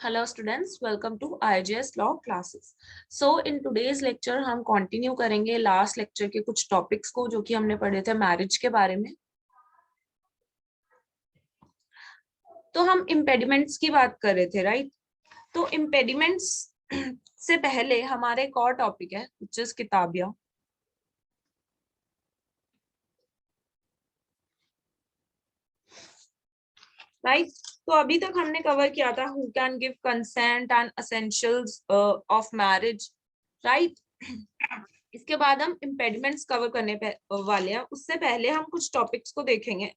Hello students, welcome to IJS Law classes. So in today's lecture हम continue करेंगे last lecture के कुछ topics को जो कि हमने पढ़े थे मैरिज के बारे में। तो हम इम्पेडिमेंट्स की बात कर रहे थे, राइट? तो इम्पेडिमेंट्स से पहले हमारे एक और टॉपिक है which is किताबिया। राइट, तो अभी तक हमने कवर किया था who can give consent and essentials of marriage, right. इसके बाद हम इम्पेडिमेंट्स कवर करने वाले हैं। उससे पहले हम कुछ टॉपिक्स को देखेंगे।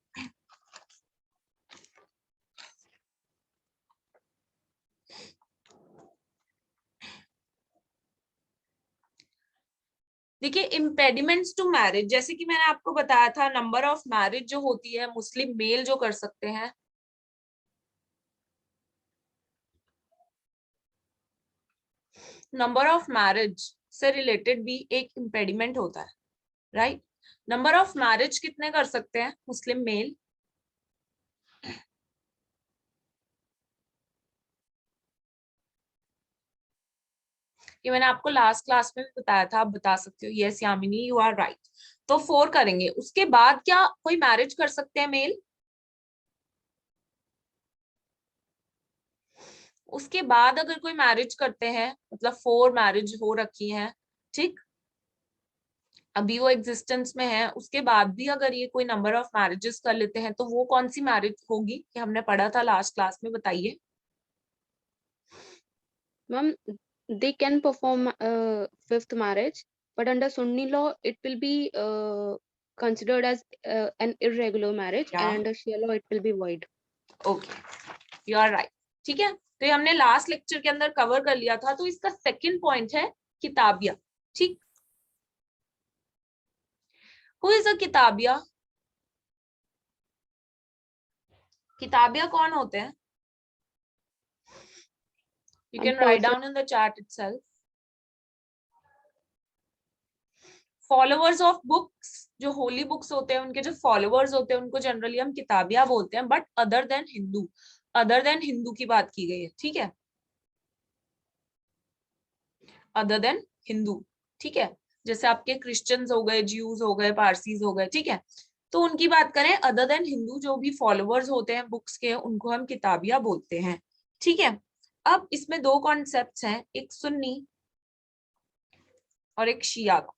देखिए, इम्पेडिमेंट्स टू मैरिज, जैसे कि मैंने आपको बताया था, नंबर ऑफ मैरिज जो होती है मुस्लिम मेल जो कर सकते हैं, नंबर ऑफ मैरिज से रिलेटेड भी एक इम्पेडिमेंट होता है, राइट। नंबर ऑफ मैरिज कितने कर सकते हैं मुस्लिम मेल? ये मैंने आपको लास्ट क्लास में भी बताया था, आप बता सकते हो। Yes Yamini, you are right. तो 4 करेंगे। उसके बाद क्या कोई मैरिज कर सकते हैं मेल? उसके बाद अगर कोई मैरिज करते हैं, मतलब 4 मैरिज हो रखी हैं, ठीक, अभी वो एग्जिस्टेंस में है, उसके बाद भी अगर ये कोई नंबर ऑफ मैरिजेस कर लेते हैं, तो वो कौन सी मैरिज होगी? कि हमने पढ़ा था लास्ट क्लास में, बताइए। Ma'am, they can perform fifth marriage, but under Sunni law, it will be considered as an irregular marriage, या, and under Shia law, it will be void. Okay, you are right. ठीक है, तो ये हमने last lecture के अंदर cover कर लिया था। तो इसका सेकंड पॉइंट है किताबिया, ठीक। Who is a किताबिया? किताबिया कौन होते हैं? You can write Person. down in the chat itself. Followers of books, जो होली बुक्स होते हैं उनके जो फॉलोअर्स होते हैं उनको जनरली हम किताबिया बोलते हैं, but other than Hindu, other than Hindu की बात की गई है, ठीक है, अदर देन हिंदू, ठीक है। जैसे आपके क्रिश्चियंस हो गए, ज्यूज हो गए, पारसीज हो गए, ठीक है। तो उनकी बात करें, अदर देन हिंदू जो भी फॉलोअर्स होते हैं बुक्स के, उनको हम किताबिया बोलते हैं, ठीक है। अब इसमें दो कॉन्सेप्ट्स हैं, एक सुन्नी और एक शिया का।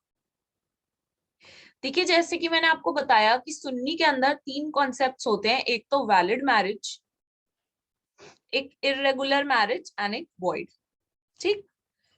देखिए, जैसे कि मैंने आपको बताया कि सुन्नी के अंदर 3 कॉन्सेप्ट्स होते हैं, एक तो वैलिड मैरिज, एक इर्रेगुलर मैरिज एंड एक वॉइड, ठीक।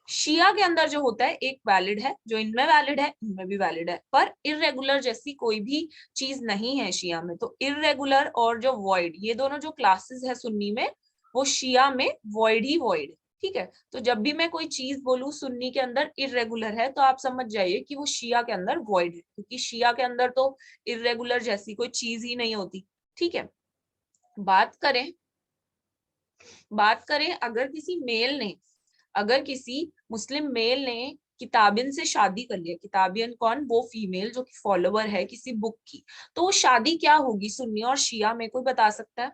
शिया के अंदर जो होता है, एक वैलिड है, जो इनमें वैलिड है इनमें भी वैलिड है, पर इर्रेगुलर जैसी कोई भी चीज नहीं है शिया में। तो इर्रेगुलर और जो वॉइड, ये दोनों जो क्लासेस है सुन्नी में, वो शिया में वॉइड ही वॉइड है, ठीक है। तो जब भी मैं कोई चीज बोलूं सुन्नी के अंदर इर्रेगुलर है, तो आप समझ जाइए कि वो शिया के अंदर वॉइड है, क्योंकि शिया के अंदर तो इर्रेगुलर जैसी कोई चीज ही नहीं होती, ठीक है। बात करें अगर किसी मेल ने, अगर किसी मुस्लिम मेल ने किताबियन से शादी कर लिया, किताबियन कौन? वो फीमेल जो कि फॉलोवर है किसी बुक की, तो वो शादी क्या होगी सुन्नी और शिया में? कोई बता सकता है?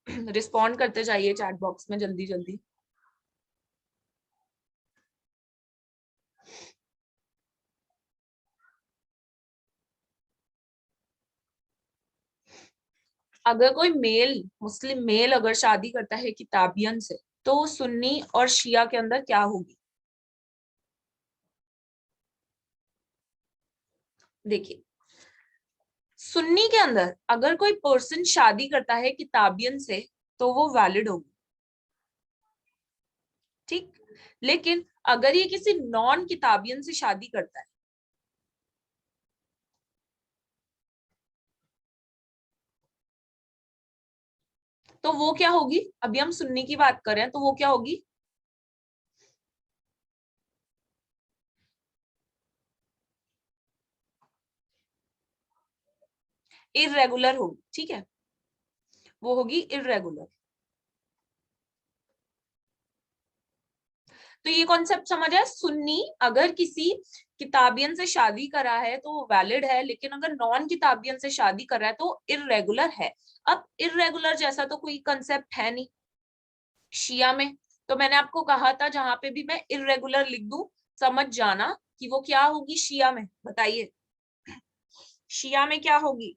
रिस्पॉन्ड करते जाइए चैट बॉक्स में जल्दी जल्दी। अगर कोई मेल, मुस्लिम मेल अगर शादी करता है किताबियन से, तो सुन्नी और शिया के अंदर क्या होगी? देखिए, सुन्नी के अंदर अगर कोई पर्सन शादी करता है किताबियन से, तो वो वैलिड होगी, ठीक। लेकिन अगर ये किसी नॉन किताबियन से शादी करता है, तो वो क्या होगी? अभी हम सुन्नी की बात कर रहे हैं, तो वो क्या होगी? इर्रेगुलर होगी, ठीक है, वो होगी इर्रेगुलर। तो ये कॉन्सेप्ट समझ आया। सुन्नी अगर किसी किताबियन से शादी करा है तो वो वैलिड है, लेकिन अगर नॉन किताबियन से शादी कर रहा है तो इररेगुलर है। अब इररेगुलर जैसा तो कोई कंसेप्ट है नहीं शिया में, तो मैंने आपको कहा था जहां पे भी मैं इररेगुलर लिख दूं समझ जाना कि वो क्या होगी शिया में। बताइए शिया में क्या होगी?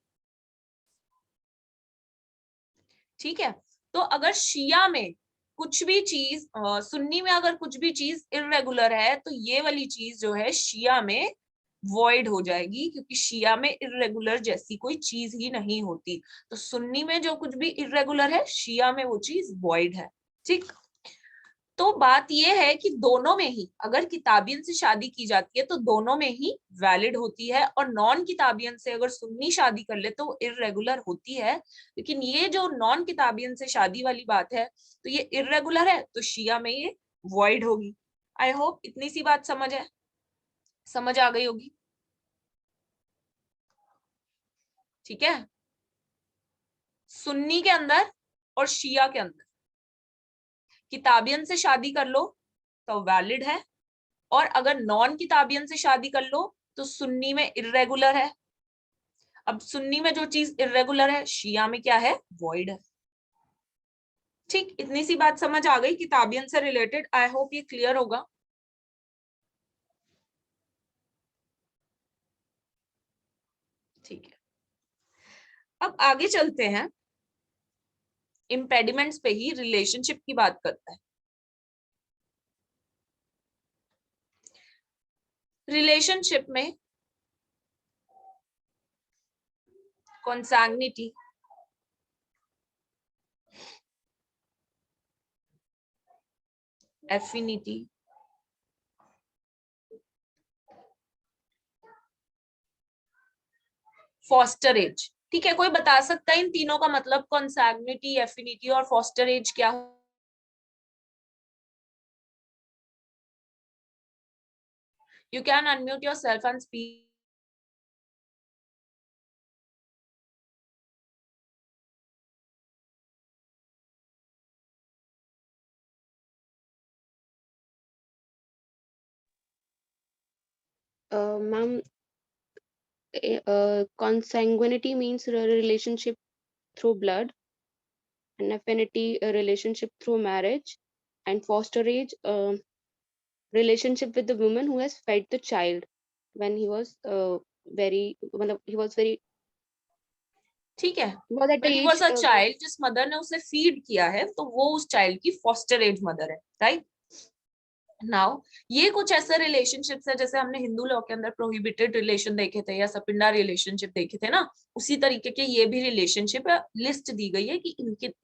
ठीक है, तो अगर शिया में कुछ भी चीज सुन्नी में अगर कुछ भी चीज इररेगुलर है तो ये वाली चीज जो है शिया में वॉइड हो जाएगी, क्योंकि शिया में इररेगुलर जैसी कोई चीज ही नहीं होती। तो सुन्नी में जो कुछ भी इररेगुलर है शिया में वो चीज वॉइड है। ठीक, तो बात यह है कि दोनों में ही अगर किताबियन से शादी की जाती है तो दोनों में ही वैलिड होती है, और नॉन किताबियन से अगर सुन्नी शादी कर ले तो इररेगुलर होती है। लेकिन ये जो नॉन किताबियन से शादी वाली बात है तो ये इररेगुलर है, तो शिया में ये वॉइड होगी। आई होप इतनी सी बात समझ है, समझ आ गई होगी। ठीक है, सुन्नी के अंदर और शिया के अंदर किताबियन से शादी कर लो तो वैलिड है, और अगर नॉन किताबियन से शादी कर लो तो सुन्नी में इर्रेगुलर है। अब सुन्नी में जो चीज इर्रेगुलर है शिया में क्या है? वॉइड है। ठीक, इतनी सी बात समझ आ गई किताबियन से रिलेटेड। आई होप ये क्लियर होगा। ठीक है, अब आगे चलते हैं, इम्पेडिमेंट्स पे ही रिलेशनशिप की बात करता है। रिलेशनशिप में कॉन्सैग्निटी, एफिनिटी, फॉस्टरेज। ठीक है, कोई बता सकता है इन तीनों का मतलब? कॉन्सैग्निटी, एफिनिटी और फॉस्टरेज क्या? You can unmute yourself and speak. Ma'am, consanguinity means a relationship through blood, and affinity a relationship through marriage, and fosterage relationship with the woman who has fed the child when he was very मतलब he was very ठीक है, he was at the when he age was a child, जिस mother ने उसे feed किया है तो वो उस चाइल्ड की फॉस्टर एज मदर है, राइट। नाउ ये कुछ ऐसे रिलेशनशिप्स है जैसे हमने हिंदू लॉ के अंदर प्रोहिबिटेड रिलेशन देखे थे या सपिंडा रिलेशनशिप देखे थे ना, उसी तरीके के ये भी रिलेशनशिप है। लिस्ट दी गई है कि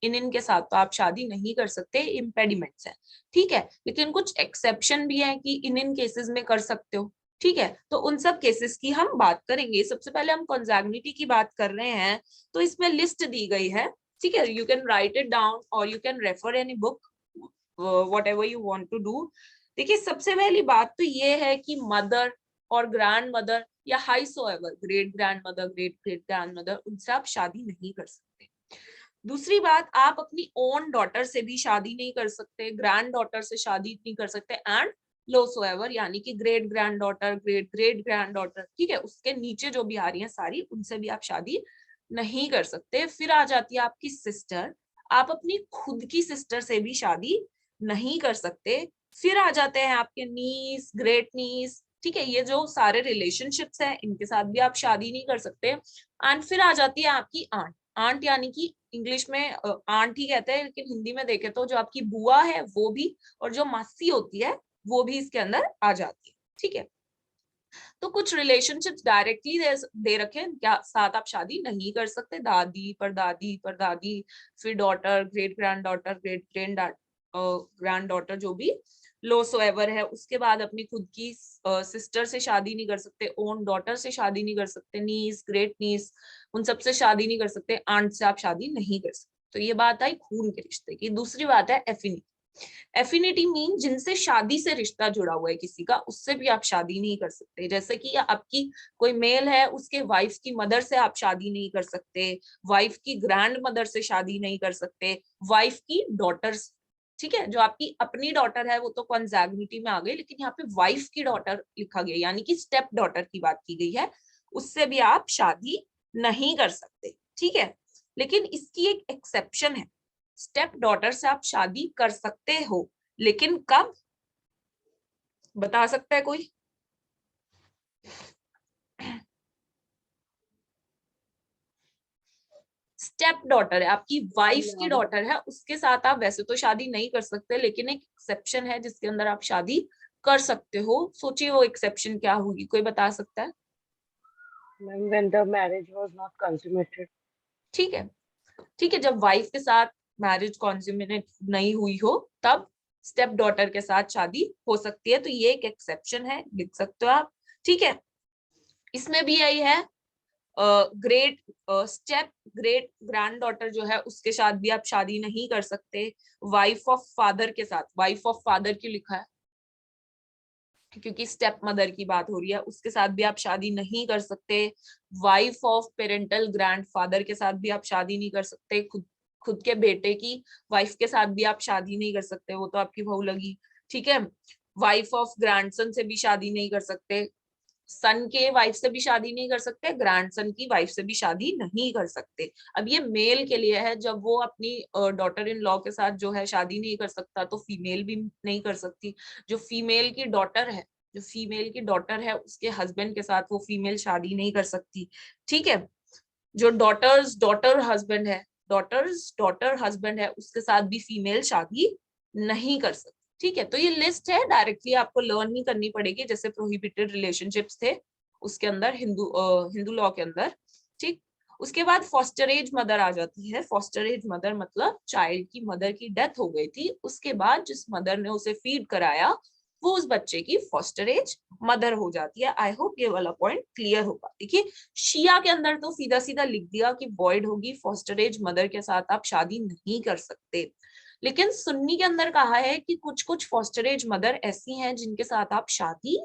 इनके साथ तो आप शादी नहीं कर सकते, इम्पेडिमेंट्स है। ठीक है, लेकिन कुछ एक्सेप्शन भी है कि इन केसेस में कर सकते हो। ठीक है, तो उन सब केसेस की हम बात करेंगे। सबसे पहले हम कॉन्जैग्निटी की बात कर रहे हैं, तो इसमें लिस्ट दी गई है। ठीक है, you can write it down और you can refer any book, whatever you want to do. देखिए, सबसे पहली बात तो ये है कि मदर और ग्रैंड मदर या high so ever great grand mother, great great grand mother, उनसे आप शादी नहीं कर सकते। दूसरी बात, आप अपनी ओन डॉटर से भी शादी नहीं कर सकते, ग्रैंड डॉटर से शादी नहीं कर सकते, एंड लो सो एवर यानी कि great grand daughter, great great grand daughter, ठीक है, उसके नीचे जो भी आ रही है सारी, उनसे भी आप शादी नहीं कर सकते। फिर आ जाती है आपकी सिस्टर, आप अपनी खुद की सिस्टर से भी शादी नहीं कर सकते। फिर आ जाते हैं आपके नीस, ग्रेट नीस, ठीक है, ये जो सारे रिलेशनशिप्स हैं इनके साथ भी आप शादी नहीं कर सकते। एंड फिर आ जाती है आपकी आंट। आंट यानी कि इंग्लिश में आंट ही कहते हैं, लेकिन हिंदी में देखे तो जो आपकी बुआ है वो भी, और जो मासी होती है वो भी इसके अंदर आ जाती है। ठीक है, तो कुछ रिलेशनशिप्स डायरेक्टली दे रखे क्या साथ आप शादी नहीं कर सकते, दादी, परदादी, परदादी, फिर daughter, great grand daughter, great grand grand daughter, जो भी लो सो एवर है। उसके बाद अपनी खुद की सिस्टर से शादी नहीं कर सकते, ओन डॉटर से शादी नहीं कर सकते, नीस, ग्रेट नीस, उन सबसे शादी नहीं कर सकते, आंट से आप शादी नहीं कर सकते। तो ये बात आई खून के रिश्ते की। दूसरी बात है एफिनिटी। एफिनिटी मीन जिनसे शादी से रिश्ता जुड़ा हुआ है किसी का, उससे भी आप शादी नहीं कर सकते। जैसे कि आपकी कोई मेल है, उसके वाइफ की मदर से आप शादी नहीं कर सकते, वाइफ की ग्रैंड मदर से शादी नहीं कर सकते, वाइफ की डॉटर। ठीक है, जो आपकी अपनी डॉटर है वो तो कॉन्जैग्निटी में आ गई, लेकिन यहाँ पे वाइफ की डॉटर लिखा गया, यानी कि स्टेप डॉटर की बात की गई है, उससे भी आप शादी नहीं कर सकते। ठीक है, लेकिन इसकी एक एक्सेप्शन है, स्टेप डॉटर से आप शादी कर सकते हो, लेकिन कब, बता सकता है कोई? स्टेप डॉटर है, आपकी वाइफ की डॉटर है, उसके साथ आप वैसे तो शादी नहीं कर सकते, लेकिन एक एक्सेप्शन है जिसके अंदर आप शादी कर सकते हो। सोचिए वो एक्सेप्शन क्या होगी, कोई बता सकता है? Ma'am, when the marriage was not consummated. ठीक है, ठीक है, जब वाइफ के साथ मैरिज कॉन्ज्यूमेट नहीं हुई हो तब स्टेप डॉटर के साथ शादी हो सकती है, तो ये एक एक्सेप्शन है, लिख सकते हो आप। ठीक है, इसमें भी यही है, great step great grand daughter जो है उसके साथ भी आप शादी नहीं कर सकते। वाइफ ऑफ फादर के साथ, वाइफ ऑफ फादर क्यों लिखा है? क्योंकि स्टेप मदर की बात हो रही है, उसके साथ भी आप शादी नहीं कर सकते। वाइफ ऑफ पेरेंटल ग्रैंडफादर के साथ भी आप शादी नहीं कर सकते। खुद खुद के बेटे की वाइफ के साथ भी आप शादी नहीं कर सकते, वो तो आपकी बहू लगी। ठीक है, वाइफ ऑफ ग्रैंडसन से भी शादी नहीं कर सकते, सन के वाइफ से भी शादी नहीं कर सकते, ग्रैंडसन की वाइफ से भी शादी नहीं कर सकते। अब ये मेल के लिए है, जब वो अपनी डॉटर इन लॉ के साथ जो है शादी नहीं कर सकता, तो फीमेल भी नहीं कर सकती। जो फीमेल की डॉटर है, जो फीमेल की डॉटर है उसके हस्बैंड के साथ वो फीमेल शादी नहीं कर सकती। ठीक है, जो डॉटर्स डॉटर हस्बैंड है, डॉटर्स डॉटर हस्बैंड है, उसके साथ भी फीमेल शादी नहीं कर सकती। ठीक है, तो ये लिस्ट है, डायरेक्टली आपको लर्न ही करनी पड़ेगी, जैसे प्रोहिबिटेड रिलेशनशिप्स थे उसके अंदर, हिंदू लॉ के अंदर। ठीक, उसके बाद फॉस्टर एज मदर आ जाती है। फॉस्टर एज मदर मतलब चाइल्ड की मदर की डेथ हो गई थी, उसके बाद जिस मदर ने उसे फीड कराया वो उस बच्चे की फॉस्टर एज मदर हो जाती है। आई होप ये वाला पॉइंट क्लियर होगा। देखिए, शिया के अंदर तो सीधा सीधा लिख दिया कि वॉइड होगी, फॉस्टर एज मदर के साथ आप शादी नहीं कर सकते। लेकिन सुन्नी के अंदर कहा है कि कुछ कुछ फॉस्टर एज मदर ऐसी हैं जिनके साथ आप शादी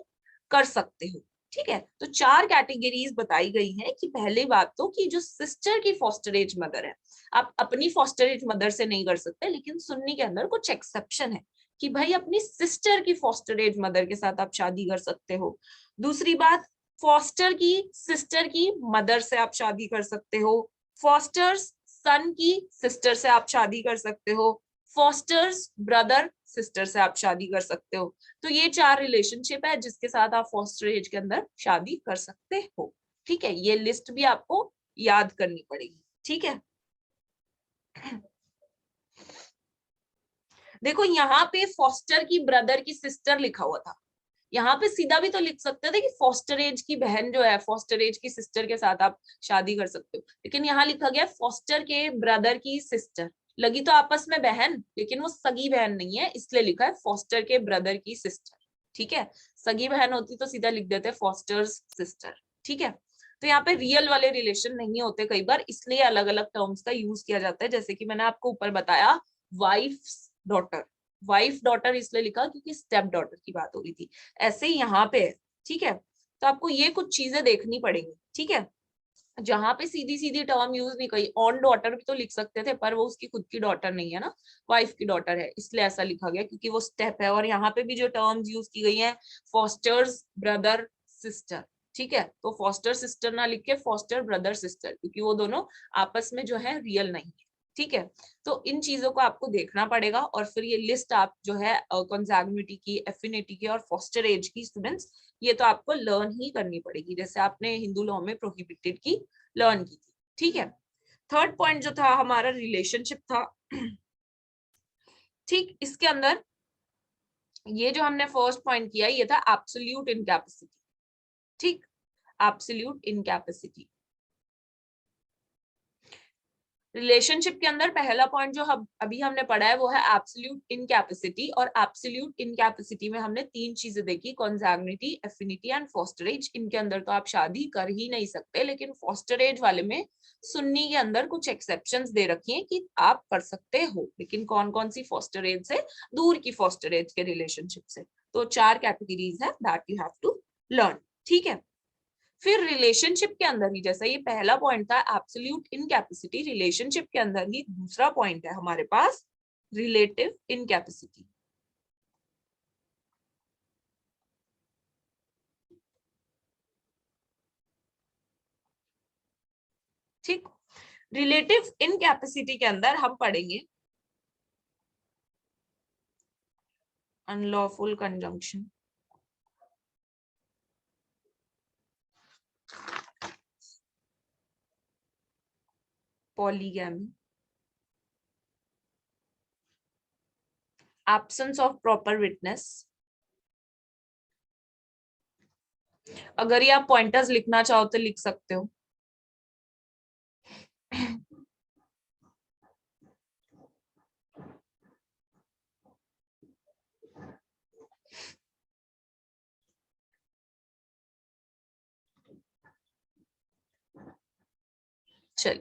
कर सकते हो। ठीक है, तो 4 कैटेगरीज बताई गई हैं कि पहली बात तो कि जो सिस्टर की फॉस्टर एज मदर है, आप अपनी फॉस्टर एज मदर से नहीं कर सकते, लेकिन सुन्नी के अंदर कुछ एक्सेप्शन है कि भाई अपनी सिस्टर की फॉस्टर एज मदर के साथ आप शादी कर सकते हो। दूसरी बात, फॉस्टर की सिस्टर की मदर से आप शादी कर सकते हो। फॉस्टर्स सन की सिस्टर से आप शादी कर सकते हो। फॉस्टर्स ब्रदर सिस्टर से आप शादी कर सकते हो। तो ये 4 रिलेशनशिप है जिसके साथ आप फॉस्टर एज के अंदर शादी कर सकते हो। ठीक है, ये लिस्ट भी आपको याद करनी पड़ेगी। ठीक है, देखो यहाँ पे फॉस्टर की ब्रदर की सिस्टर लिखा हुआ था, यहाँ पे सीधा भी तो लिख सकते थे कि फॉस्टर एज की बहन जो है, फॉस्टर एज की सिस्टर के साथ आप शादी कर सकते हो, लेकिन यहाँ लिखा गया फॉस्टर के ब्रदर की सिस्टर। लगी तो आपस में बहन, लेकिन वो सगी बहन नहीं है, इसलिए लिखा है फॉस्टर के ब्रदर की सिस्टर। ठीक है, सगी बहन होती तो सीधा लिख देते फॉस्टर्स सिस्टर। ठीक है, तो यहाँ पे रियल वाले रिलेशन नहीं होते कई बार, इसलिए अलग अलग टर्म्स का यूज किया जाता है, जैसे कि मैंने आपको ऊपर बताया वाइफ डॉटर, वाइफ डॉटर इसलिए लिखा क्योंकि स्टेप डॉटर की बात हो रही थी, ऐसे ही यहाँ पे है। ठीक है, तो आपको ये कुछ चीजें देखनी पड़ेंगी। ठीक है, जहां पे सीधी सीधी टर्म यूज नहीं करी, ऑन डॉटर भी तो लिख सकते थे, पर वो उसकी खुद की डॉटर नहीं है ना, वाइफ की डॉटर है, इसलिए ऐसा लिखा गया क्योंकि वो स्टेप है। और यहाँ पे भी जो टर्म्स यूज की गई हैं, फॉस्टर्स ब्रदर सिस्टर। ठीक है, तो फॉस्टर सिस्टर ना लिख के फॉस्टर ब्रदर सिस्टर, क्योंकि वो दोनों आपस में जो है रियल नहीं है। ठीक है, तो इन चीजों को आपको देखना पड़ेगा, और फिर ये लिस्ट आप जो है कंजैग्युनिटी की, एफिनिटी की और फॉस्टर एज की स्टूडेंट्स, ये तो आपको लर्न ही करनी पड़ेगी, जैसे आपने हिंदू लॉ में प्रोहिबिटेड की लर्न की थी। ठीक है, थर्ड पॉइंट जो था हमारा रिलेशनशिप था। ठीक, इसके अंदर ये जो हमने फर्स्ट पॉइंट किया ये था एब्सोल्यूट इनकैपेसिटी। ठीक, एब्सोल्यूट इनकैपेसिटी रिलेशनशिप के अंदर पहला पॉइंट जो अभी हमने पढ़ा है वो है एब्सोल्यूट इनकैपेसिटी। और एब्सोल्यूट इनकैपेसिटी में हमने 3 चीजें देखी, कॉन्जैग्निटी, एफिनिटी एंड फॉस्टर एज। इनके अंदर तो आप शादी कर ही नहीं सकते, लेकिन फॉस्टर एज वाले में सुन्नी के अंदर कुछ एक्सेप्शंस दे रखी हैं कि आप कर सकते हो, लेकिन कौन कौन सी, फॉस्टर एज से, दूर की फॉस्टर एज के रिलेशनशिप से। तो 4 कैटेगरीज है that you have to learn. ठीक है, फिर रिलेशनशिप के अंदर ही, जैसा ये पहला पॉइंट था एब्सोल्यूट इनकैपेसिटी, रिलेशनशिप के अंदर ही दूसरा पॉइंट है हमारे पास रिलेटिव इनकैपेसिटी। ठीक, रिलेटिव इनकैपेसिटी के अंदर हम पढ़ेंगे unlawful conjunction, polygamy, absence of proper witness. अगर ये आप पॉइंटर्स लिखना चाहो तो लिख सकते हो। चल,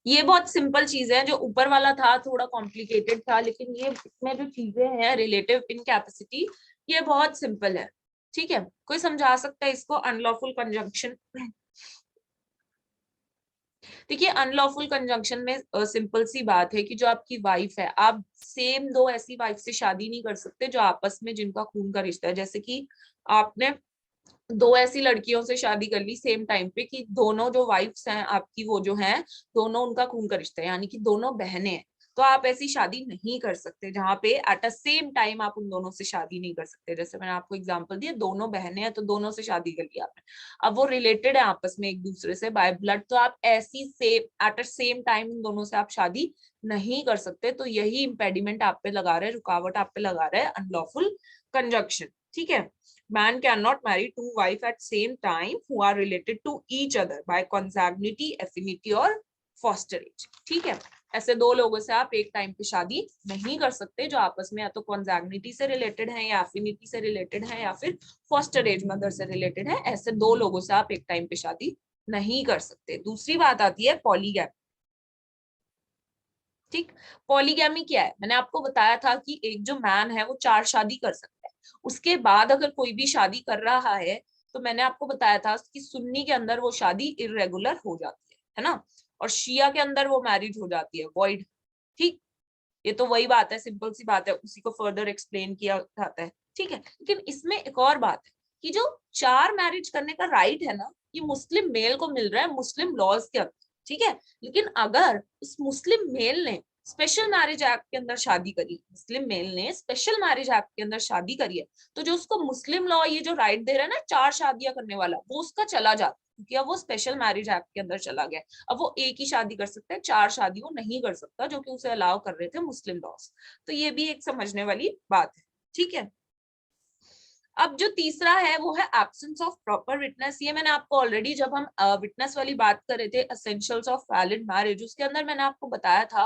ये बहुत सिंपल चीज है। जो ऊपर वाला था थोड़ा कॉम्प्लिकेटेड था, लेकिन ये इसमें जो चीजें हैं रिलेटिव इनकैपेसिटी, ये बहुत सिंपल है। ठीक है, कोई समझा सकता है इसको? Unlawful conjunction. देखिए, अनलॉफुल कंजंक्शन में सिंपल सी बात है कि जो आपकी वाइफ है, आप सेम दो ऐसी वाइफ से शादी नहीं कर सकते जो आपस में जिनका खून का रिश्ता है। जैसे कि आपने दो ऐसी लड़कियों से शादी कर ली सेम टाइम पे कि दोनों जो वाइफ्स हैं आपकी, वो जो हैं दोनों उनका खून का रिश्ता है, यानी कि दोनों बहनें हैं। तो आप ऐसी शादी नहीं कर सकते जहां पे एट अ सेम टाइम आप उन दोनों से शादी नहीं कर सकते। जैसे मैंने आपको एग्जांपल दिया, दोनों बहनें हैं तो दोनों से शादी कर ली आपने। अब वो रिलेटेड है आपस में एक दूसरे से बाय ब्लड, तो आप ऐसी same at a same time उन दोनों से आप शादी नहीं कर सकते। तो यही इम्पेडिमेंट आप पे लगा रहे हैं, रुकावट आप पे लगा रहे हैं अनलॉफुल कंजंक्शन। ठीक है, man cannot marry two wives at same time who are related to each other by consanguinity, affinity और fosterage। ठीक है, ऐसे दो लोगों से आप एक टाइम पे शादी नहीं कर सकते जो आपस में या तो consanguinity से रिलेटेड है, या affinity से रिलेटेड है, या फिर fosterage मदर से रिलेटेड है। ऐसे दो लोगों से आप एक टाइम पे शादी नहीं कर सकते। दूसरी बात आती है पॉलीगैमी। ठीक, पॉलीगैमी क्या है? मैंने आपको बताया था कि एक जो मैन है वो 4 शादी कर सकता है। उसके बाद अगर कोई भी शादी कर रहा है तो मैंने आपको बताया था कि सुन्नी के अंदर वो शादी इर्रेगुलर हो जाती है ना, और शिया के अंदर वो मैरिज हो जाती है वॉइड। ठीक, ये तो वही बात है, सिंपल सी बात है, उसी को फर्दर एक्सप्लेन किया जाता है। ठीक है, लेकिन इसमें एक और बात है कि जो 4 मैरिज करने का राइट है ना, ये मुस्लिम मेल को मिल रहा है मुस्लिम लॉज के अंदर। ठीक है, लेकिन अगर उस मुस्लिम मेल ने स्पेशल मैरिज एक्ट के अंदर शादी करी, मुस्लिम मेल ने स्पेशल मैरिज एक्ट के अंदर शादी करी है, तो जो उसको मुस्लिम लॉ ये जो राइट दे रहा है ना 4 शादियां करने वाला, वो उसका चला जाता है, क्योंकि अब वो स्पेशल मैरिज एक्ट के अंदर चला गया। अब वो एक ही शादी कर सकता है, 4 शादी वो नहीं कर सकता, जो कि उसे अलाउ कर रहे थे मुस्लिम लॉज। तो ये भी एक समझने वाली बात है। ठीक है, अब जो तीसरा है वो है एब्सेंस ऑफ प्रॉपर विटनेस। ये मैंने आपको ऑलरेडी, जब हम विटनेस वाली बात कर रहे थे एसेंशियल्स ऑफ वैलिड मैरिज, उसके अंदर मैंने आपको बताया था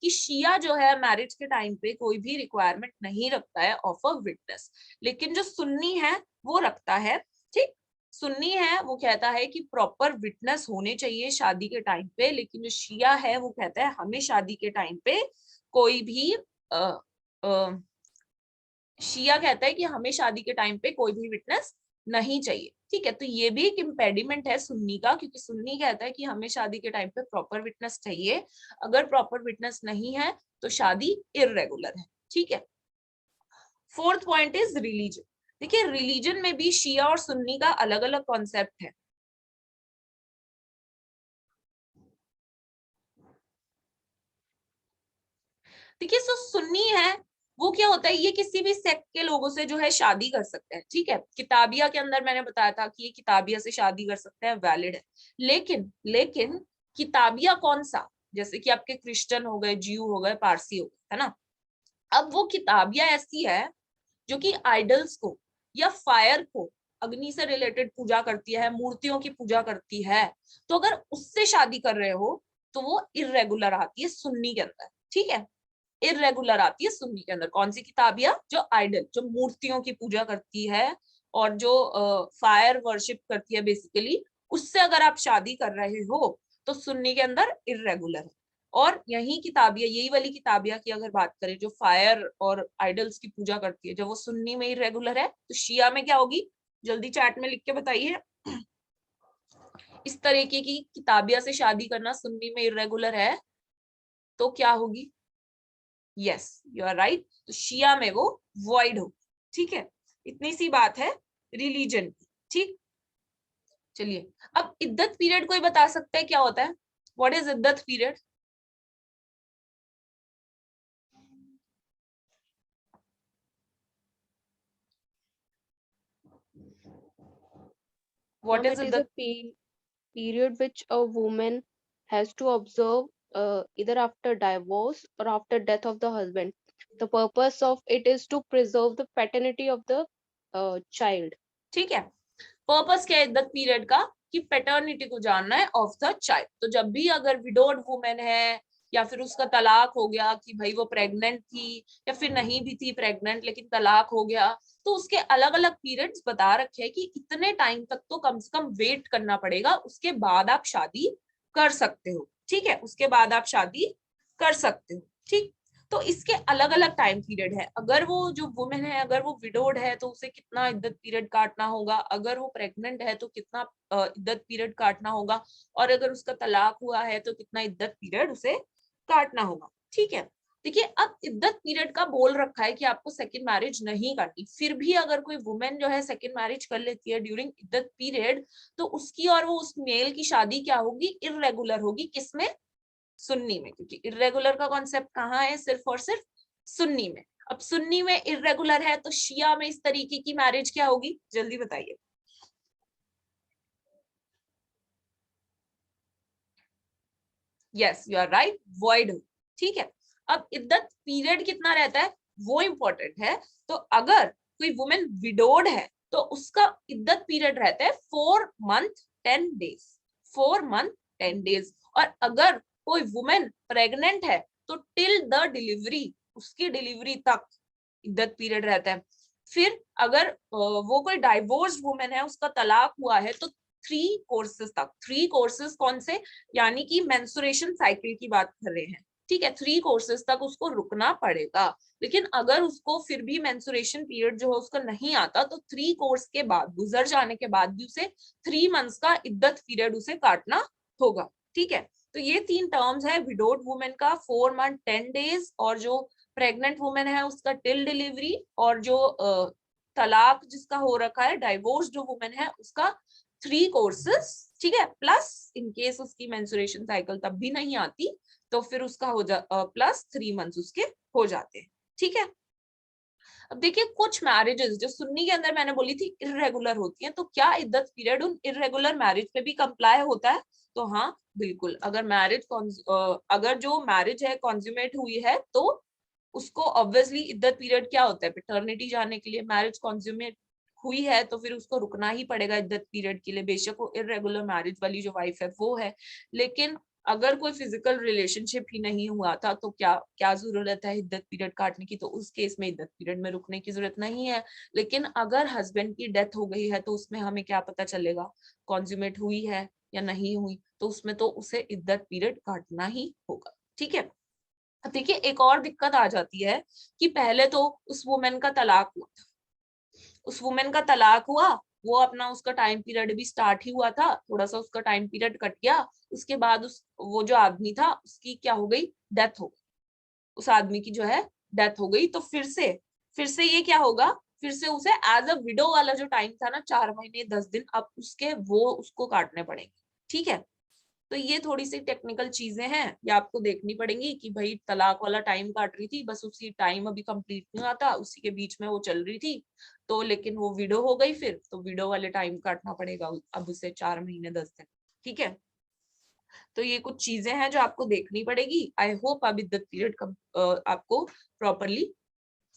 कि शिया जो है मैरिज के टाइम पे कोई भी रिक्वायरमेंट नहीं रखता है ऑफ अ विटनेस, लेकिन जो सुन्नी है वो रखता है। ठीक, सुन्नी है वो कहता है कि प्रॉपर विटनेस होने चाहिए शादी के टाइम पे, लेकिन जो शिया है वो कहता है हमें शादी के टाइम पे कोई भी शिया कहता है कि हमें शादी के टाइम पे कोई भी विटनेस नहीं चाहिए। ठीक है, तो ये भी एक इम्पेडिमेंट है सुन्नी का, क्योंकि सुन्नी कहता है कि हमें शादी के टाइम पे प्रॉपर विटनेस चाहिए। अगर प्रॉपर विटनेस नहीं है तो शादी इररेगुलर है। ठीक है, फोर्थ पॉइंट इज रिलीजन। देखिए, रिलीजन में भी शिया और सुन्नी का अलग अलग कॉन्सेप्ट है। देखिए, सो सुन्नी है वो क्या होता है, ये किसी भी सेक्ट के लोगों से जो है शादी कर सकते हैं। ठीक है, किताबिया के अंदर मैंने बताया था कि ये किताबिया से शादी कर सकते हैं, वैलिड है। लेकिन लेकिन किताबिया कौन सा? जैसे कि आपके क्रिश्चियन हो गए, ज्यू हो गए, पारसी हो गए, है ना। अब वो किताबिया ऐसी है जो कि आइडल्स को या फायर को, अग्नि से रिलेटेड पूजा करती है, मूर्तियों की पूजा करती है। तो अगर उससे शादी कर रहे हो तो वो इर्रेगुलर आती है सुन्नी के अंदर। ठीक है, इररेगुलर आती है सुन्नी के अंदर। कौन सी किताबियां? जो आइडल, जो मूर्तियों की पूजा करती है और जो फायर वर्शिप करती है बेसिकली, उससे अगर आप शादी कर रहे हो तो सुन्नी के अंदर इररेगुलर है। और यही किताबियां, यही वाली किताबियां की अगर बात करें जो फायर और आइडल्स की पूजा करती है, जब वो सुन्नी में इररेगुलर है तो शिया में क्या होगी? जल्दी चैट में लिख के बताइए। इस तरीके की किताबिया से शादी करना सुन्नी में इररेगुलर है तो क्या होगी? यस यू आर राइट, तो शिया में वो वॉइड हो, ठीक है, इतनी सी बात है रिलीजन की, ठीक। चलिए अब इद्दत पीरियड कोई बता सकता है क्या होता है, व्हाट इज इद्दत period? What is It is इद्दत? a period which a woman has to observe either after divorce or after death of the husband. The purpose of it is to preserve the paternity of the child. ठीक है, purpose क्या है इद्दत period का, कि paternity को जानना है of the child. तो जब भी अगर विडोड वुमेन है या फिर उसका तलाक हो गया कि भाई वो प्रेग्नेंट थी या फिर नहीं भी थी प्रेग्नेंट लेकिन तलाक हो गया, तो उसके अलग अलग पीरियड्स बता रखे हैं कि इतने टाइम तक तो कम से कम वेट करना पड़ेगा, उसके बाद आप शादी कर सकते हो, ठीक है, उसके बाद आप शादी कर सकते हो, ठीक। तो इसके अलग अलग टाइम पीरियड है, अगर वो जो वुमेन है अगर वो विडोड है तो उसे कितना इद्दत पीरियड काटना होगा, अगर वो प्रेग्नेंट है तो कितना इद्दत पीरियड काटना होगा, और अगर उसका तलाक हुआ है तो कितना इद्दत पीरियड उसे काटना होगा, ठीक है। देखिए अब इद्दत पीरियड का बोल रखा है कि आपको सेकंड मैरिज नहीं करनी, फिर भी अगर कोई वुमेन जो है सेकंड मैरिज कर लेती है ड्यूरिंग इद्दत पीरियड, तो उसकी और वो उस मेल की शादी क्या होगी, इर्रेगुलर होगी, किसमें, सुन्नी में, क्योंकि इर्रेगुलर का कॉन्सेप्ट कहाँ है, सिर्फ और सिर्फ सुन्नी में। अब सुन्नी में इर्रेगुलर है तो शिया में इस तरीके की मैरिज क्या होगी, जल्दी बताइए। Yes you are right, void हो, ठीक है। अब इद्दत पीरियड कितना रहता है वो इंपॉर्टेंट है, तो अगर कोई वुमेन विडोड है तो उसका इद्दत पीरियड रहता है 4 मंथ 10 डेज, 4 मंथ 10 डेज। और अगर कोई वुमेन प्रेग्नेंट है तो टिल द डिलीवरी, उसकी डिलीवरी तक इद्दत पीरियड रहता है। फिर अगर वो कोई डाइवोर्स्ड वुमेन है, उसका तलाक हुआ है, तो 3 कोर्सेज तक, 3 कोर्सेज कौन से, यानी कि मेंस्ट्रुएशन साइकिल की बात कर रहे हैं, ठीक है, 3 कोर्सेज तक उसको रुकना पड़ेगा। लेकिन अगर उसको फिर भी मेंस्ट्रुएशन पीरियड जो है उसका नहीं आता, तो 3 कोर्स के बाद, गुजर जाने के बाद भी उसे 3 मंथ्स का इद्दत पीरियड उसे काटना होगा, ठीक है। तो ये 3 टर्म्स है, विडोड वुमेन का 4 मंथ 10 डेज, और जो प्रेग्नेंट वुमेन है उसका टिल डिलीवरी, और जो तलाक जिसका हो रखा है, डाइवोर्स जो वुमेन है उसका 3 कोर्सेस, ठीक है, प्लस इन केस उसकी मेंस्ट्रुएशन साइकिल तब भी नहीं आती तो फिर उसका हो जा प्लस 3 मंथ्स उसके हो जाते हैं, ठीक है। अब देखिए कुछ मैरिजेस जो सुन्नी के अंदर मैंने बोली थी इर्रेगुलर होती हैं, तो क्या इद्दत पीरियड उन इर्रेगुलर मैरिज पे भी कंप्लाई होता है, तो हाँ बिल्कुल, अगर अगर जो मैरिज है कॉन्ज्यूमेट हुई है तो उसको ऑब्वियसली इद्दत पीरियड क्या होता है, पैटर्निटी जाने के लिए। मैरिज कॉन्ज्यूमेट हुई है तो फिर उसको रुकना ही पड़ेगा इद्दत पीरियड के लिए, बेशक वो इर्रेगुलर मैरिज वाली जो वाइफ है वो है। लेकिन अगर कोई फिजिकल रिलेशनशिप ही नहीं हुआ था तो क्या क्या जरूरत है इद्दत पीरियड काटने की, तो उस केस में इद्दत पीरियड में रुकने की जरूरत नहीं है। लेकिन अगर हस्बैंड की डेथ हो गई है तो उसमें हमें क्या पता चलेगा कॉन्ज्यूमेट हुई है या नहीं हुई, तो उसमें तो उसे इद्दत पीरियड काटना ही होगा, ठीक है। देखिए एक और दिक्कत आ जाती है कि पहले तो उस वुमेन का तलाक हुआ था, उस वुमेन का तलाक हुआ, वो अपना उसका टाइम पीरियड भी स्टार्ट ही हुआ था, थोड़ा सा उसका टाइम पीरियड कट गया, उसके बाद उस वो जो आदमी था उसकी क्या हो गई, डेथ हो गई, उस आदमी की जो है डेथ हो गई, तो फिर से ये क्या होगा, फिर से उसे एज अ विडो वाला जो टाइम था ना 4 महीने 10 दिन, अब उसके वो उसको काटने पड़ेंगे, ठीक है। तो ये थोड़ी सी टेक्निकल चीजें हैं, ये आपको देखनी पड़ेंगी कि भाई तलाक वाला टाइम काट रही थी, बस उसी टाइम अभी कंप्लीट नहीं हुआ था, उसी के बीच में वो चल रही थी, तो लेकिन वो विडो हो गई, फिर तो विडो वाले टाइम काटना पड़ेगा अब उसे 4 महीने 10 दिन, ठीक है। तो ये कुछ चीजें हैं जो आपको देखनी पड़ेगी। आई होप अब इद्दत पीरियड आपको प्रॉपरली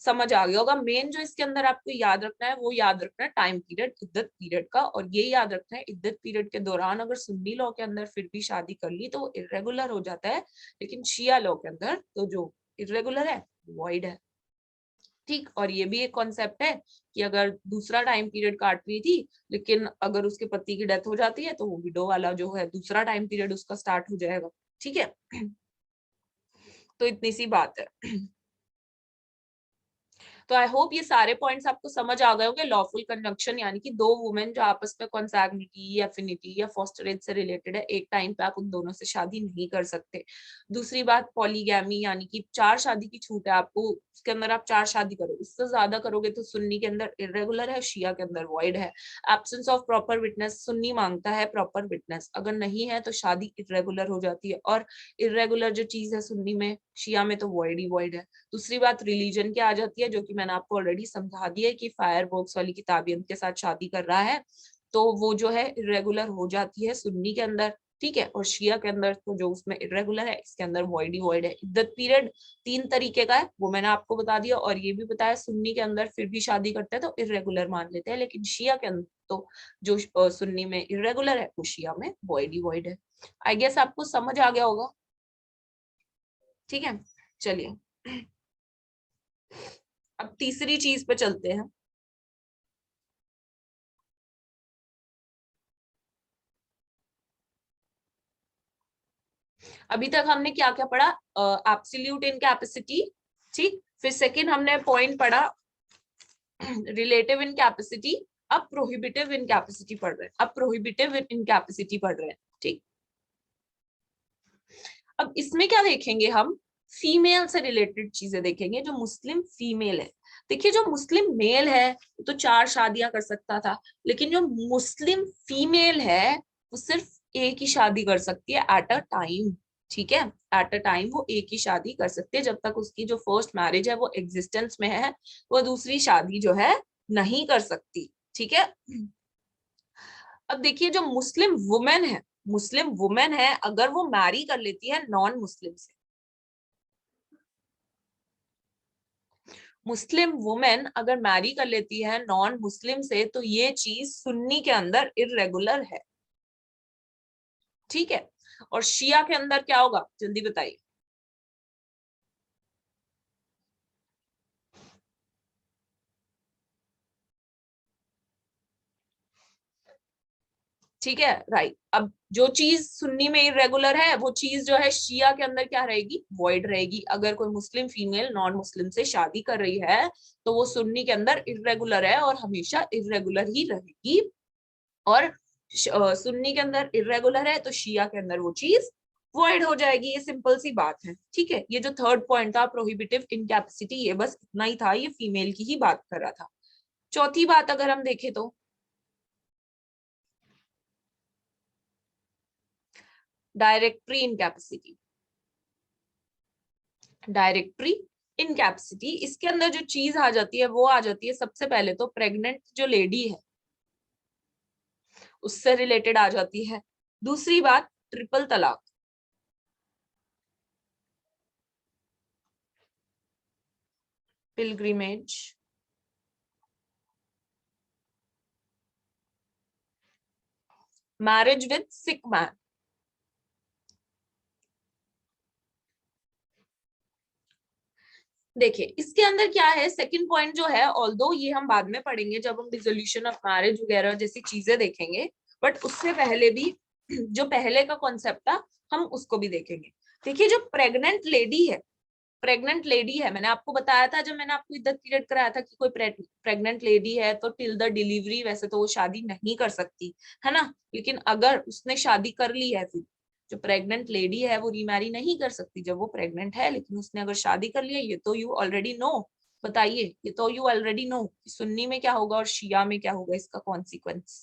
समझ आ गया होगा। मेन जो इसके अंदर आपको याद रखना है वो याद रखना है टाइम पीरियड इद्दत पीरियड का, और ये याद रखना है इद्दत पीरियड के दौरान अगर सुन्नी लॉ के अंदर फिर भी शादी कर ली तो वो इर्रेगुलर हो जाता है, लेकिन शिया लॉ के अंदर तो जो इर्रेगुलर है वॉइड है, ठीक। और ये भी एक कॉन्सेप्ट है कि अगर दूसरा टाइम पीरियड काट रही थी लेकिन अगर उसके पति की डेथ हो जाती है तो वो विडो वाला जो है दूसरा टाइम पीरियड उसका स्टार्ट हो जाएगा, ठीक है। तो इतनी सी बात है। तो आई होप ये सारे पॉइंट्स आपको समझ आ गए होंगे। लॉफुल कंजंक्शन यानी कि दो वुमेन जो आपस में कॉन्सैग्निटी, एफिनिटी या फॉस्टरेज से रिलेटेड है, एक टाइम पे आप उन दोनों से शादी नहीं कर सकते। दूसरी बात पॉलीगैमी यानी कि 4 शादी की छूट है आपको, उसके अंदर आप 4 शादी करो, उससे ज्यादा करोगे तो सुन्नी के अंदर इरेगुलर है, शिया के अंदर वॉइड है। Absence of proper witness, Sunni मांगता है प्रॉपर विटनेस, अगर नहीं है तो शादी इरेगुलर हो जाती है, और इरेगुलर जो चीज है सुन्नी में, शिया में तो वॉइड ही वॉइड है। दूसरी बात रिलीजन की आ जाती है, जो कि मैंने आपको ऑलरेडी समझा दिया है कि फायर बॉक्स वाली किताबियत के साथ शादी कर रहा है तो वो जो है इरेगुलर हो जाती है सुन्नी के अंदर, ठीक है। और शिया के अंदर तो जो उसमें इरेगुलर है, इसके अंदर वॉइड ही वॉइड है। इद्दत पीरियड 3 तरीके का है, वो मैंने आपको बता दिया, और ये भी बताया सुन्नी के अंदर फिर भी शादी करते हैं तो इरेगुलर मान लेते हैं, लेकिन शिया के अंदर तो जो सुन्नी में इरेगुलर है वो शिया में वॉइड ही वॉइड है। आई गेस आपको समझ आ गया होगा, ठीक है। चलिए अब तीसरी चीज पे चलते हैं। अभी तक हमने क्या क्या पढ़ा? एब्सोल्यूट इनकैपेसिटी, ठीक। फिर सेकंड हमने पॉइंट पढ़ा रिलेटिव इनकैपेसिटी। अब प्रोहिबिटिव इनकैपेसिटी पढ़ रहे हैं, अब प्रोहिबिटिव इनकैपेसिटी पढ़ रहे हैं, ठीक। अब इसमें क्या देखेंगे हम? फीमेल से रिलेटेड चीजें देखेंगे। जो मुस्लिम फीमेल है, देखिए जो मुस्लिम मेल है तो 4 शादियां कर सकता था, लेकिन जो मुस्लिम फीमेल है वो सिर्फ एक ही शादी कर सकती है एट अ टाइम, ठीक है। एट अ टाइम वो एक ही शादी कर सकती है, जब तक उसकी जो फर्स्ट मैरिज है वो एग्जिस्टेंस में है, वो दूसरी शादी जो है नहीं कर सकती, ठीक है। अब देखिए जो मुस्लिम वुमेन है, मुस्लिम वुमेन है, अगर वो मैरी कर लेती है नॉन मुस्लिम से, मुस्लिम वुमेन अगर मैरी कर लेती है नॉन मुस्लिम से, तो ये चीज सुन्नी के अंदर इर्रेगुलर है, ठीक है। और शिया के अंदर क्या होगा, जल्दी बताइए। ठीक है, राइट। अब जो चीज सुन्नी में इरेगुलर है वो चीज जो है शिया के अंदर क्या रहेगी, वॉइड रहेगी। अगर कोई मुस्लिम फीमेल नॉन मुस्लिम से शादी कर रही है तो वो सुन्नी के अंदर इरेगुलर है और हमेशा इरेगुलर ही रहेगी, और सुन्नी के अंदर इरेगुलर है तो शिया के अंदर वो चीज वॉइड हो जाएगी। ये सिंपल सी बात है, ठीक है। ये जो थर्ड पॉइंट था प्रोहिबिटिव इनकैपेसिटी, ये बस इतना ही था, ये फीमेल की ही बात कर रहा था। चौथी बात अगर हम देखें तो डायरेक्टरी इनकैपेसिटी। डायरेक्टरी इनकैपेसिटी, इसके अंदर जो चीज आ जाती है वो आ जाती है सबसे पहले तो प्रेग्नेंट जो लेडी है उससे रिलेटेड आ जाती है। दूसरी बात ट्रिपल तलाक, pilgrimage, marriage with sick man. देखिए इसके अंदर क्या है, सेकंड पॉइंट जो है, ऑल्दो ये हम बाद में पढ़ेंगे जब हम डिसोल्यूशन ऑफ मैरिज वगैरह जैसी चीजें देखेंगे, बट उससे पहले भी जो पहले का कॉन्सेप्ट था हम उसको भी देखेंगे। देखिए जो प्रेग्नेंट लेडी है, प्रेग्नेंट लेडी है, मैंने आपको बताया था जब मैंने आपको इद्दत पीरियड कराया था कि कोई प्रेग्नेंट लेडी है तो टिल द डिलीवरी वैसे तो वो शादी नहीं कर सकती है ना, लेकिन अगर उसने शादी कर ली है, फिर जो प्रेग्नेंट लेडी है वो रीमैरी नहीं कर सकती जब वो प्रेग्नेंट है, लेकिन उसने अगर शादी कर लिया, ये तो यू ऑलरेडी नो। बताइए, ये तो यू ऑलरेडी नो सुन्नी में क्या होगा और शिया में क्या होगा इसका कॉन्सिक्वेंस।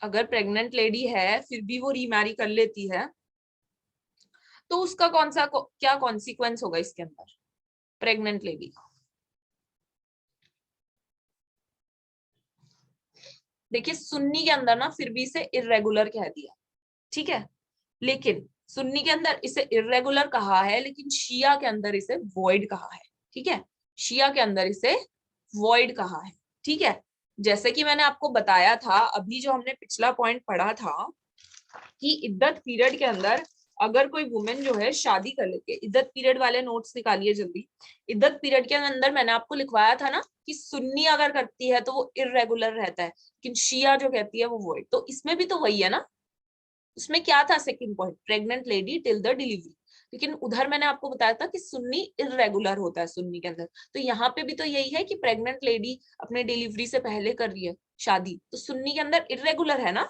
अगर प्रेग्नेंट लेडी है फिर भी वो रीमैरी कर लेती है तो उसका कौन सा क्या कॉन्सिक्वेंस होगा इसके अंदर, प्रेग्नेंट लेडी का। देखिए सुन्नी के अंदर ना फिर भी इसे इरेगुलर कह दिया, ठीक है, लेकिन सुन्नी के अंदर इसे इरेगुलर कहा है, लेकिन शिया के अंदर इसे वॉइड कहा है, ठीक है। शिया के अंदर इसे वॉइड कहा है, ठीक है। जैसे कि मैंने आपको बताया था अभी जो हमने पिछला पॉइंट पढ़ा था कि इद्दत पीरियड के अंदर अगर कोई वुमेन जो है शादी कर लेती है, इद्दत पीरियड वाले नोट्स निकालिए जल्दी। इद्दत पीरियड के अंदर मैंने आपको लिखवाया था ना कि सुन्नी अगर करती है तो वो इर्रेगुलर रहता है, लेकिन शिया जो कहती है वो वॉइड। तो इसमें भी तो वही है ना, उसमें क्या था second point, pregnant lady till the delivery, लेकिन उधर मैंने आपको बताया था कि सुन्नी इर्रेगुलर होता है सुन्नी के अंदर। तो यहाँ पे भी तो यही है कि प्रेग्नेंट लेडी अपने डिलीवरी से पहले कर रही है शादी, तो सुन्नी के अंदर इर्रेगुलर है ना,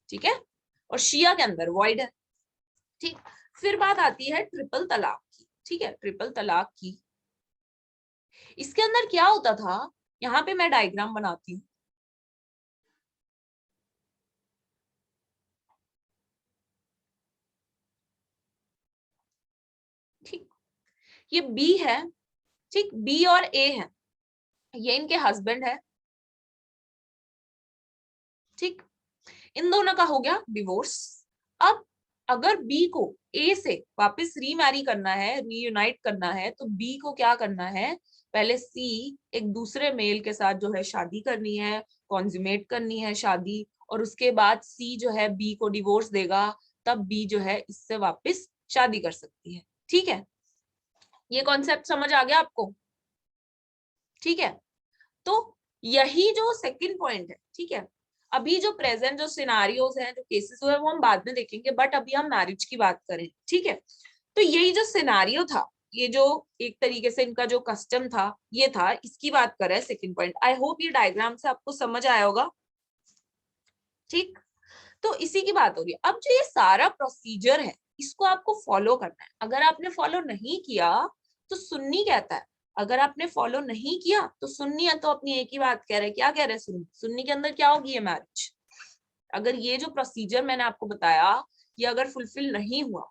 ठीक है, और शिया के अंदर वॉइड है। ठीक, फिर बात आती है ट्रिपल तलाक की। ठीक है, ट्रिपल तलाक की, इसके अंदर क्या होता था, यहाँ पे मैं डायग्राम बनाती हूँ। ठीक, ये बी है, ठीक, बी और ए है, ये इनके हस्बैंड है। ठीक, इन दोनों का हो गया डिवोर्स। अब अगर बी को ए से वापस रीमैरी करना है, रीयूनाइट करना है, तो बी को क्या करना है, पहले सी एक दूसरे मेल के साथ जो है शादी करनी है, कॉन्जुमेट करनी है शादी, और उसके बाद सी जो है बी को डिवोर्स देगा, तब बी जो है इससे वापस शादी कर सकती है। ठीक है, ये कॉन्सेप्ट समझ आ गया आपको? ठीक है, तो यही जो सेकंड पॉइंट है, ठीक है, अभी जो प्रेजेंट जो सिनारियोज हैं, जो केसेस हुए, वो हम बाद में देखेंगे, बट अभी हम मैरिज की बात करें। ठीक है, तो यही जो सिनारियो था, ये जो एक तरीके से इनका जो कस्टम था, ये था, इसकी बात कर रहे हैं सेकंड पॉइंट। आई होप ये डायग्राम से आपको समझ आया होगा। ठीक, तो इसी की बात हो रही है। अब जो ये सारा प्रोसीजर है, इसको आपको फॉलो करना है। अगर आपने फॉलो नहीं किया तो सुन्नी कहता है, अगर आपने फॉलो नहीं किया तो सुन्नी है, तो अपनी एक ही बात कह रहे हैं। क्या कह रहे हैं सुन्नी? सुन्नी के अंदर क्या होगी, ये मैरिज। अगर ये जो प्रोसीजर मैंने आपको बताया, ये अगर फुलफिल नहीं हुआ,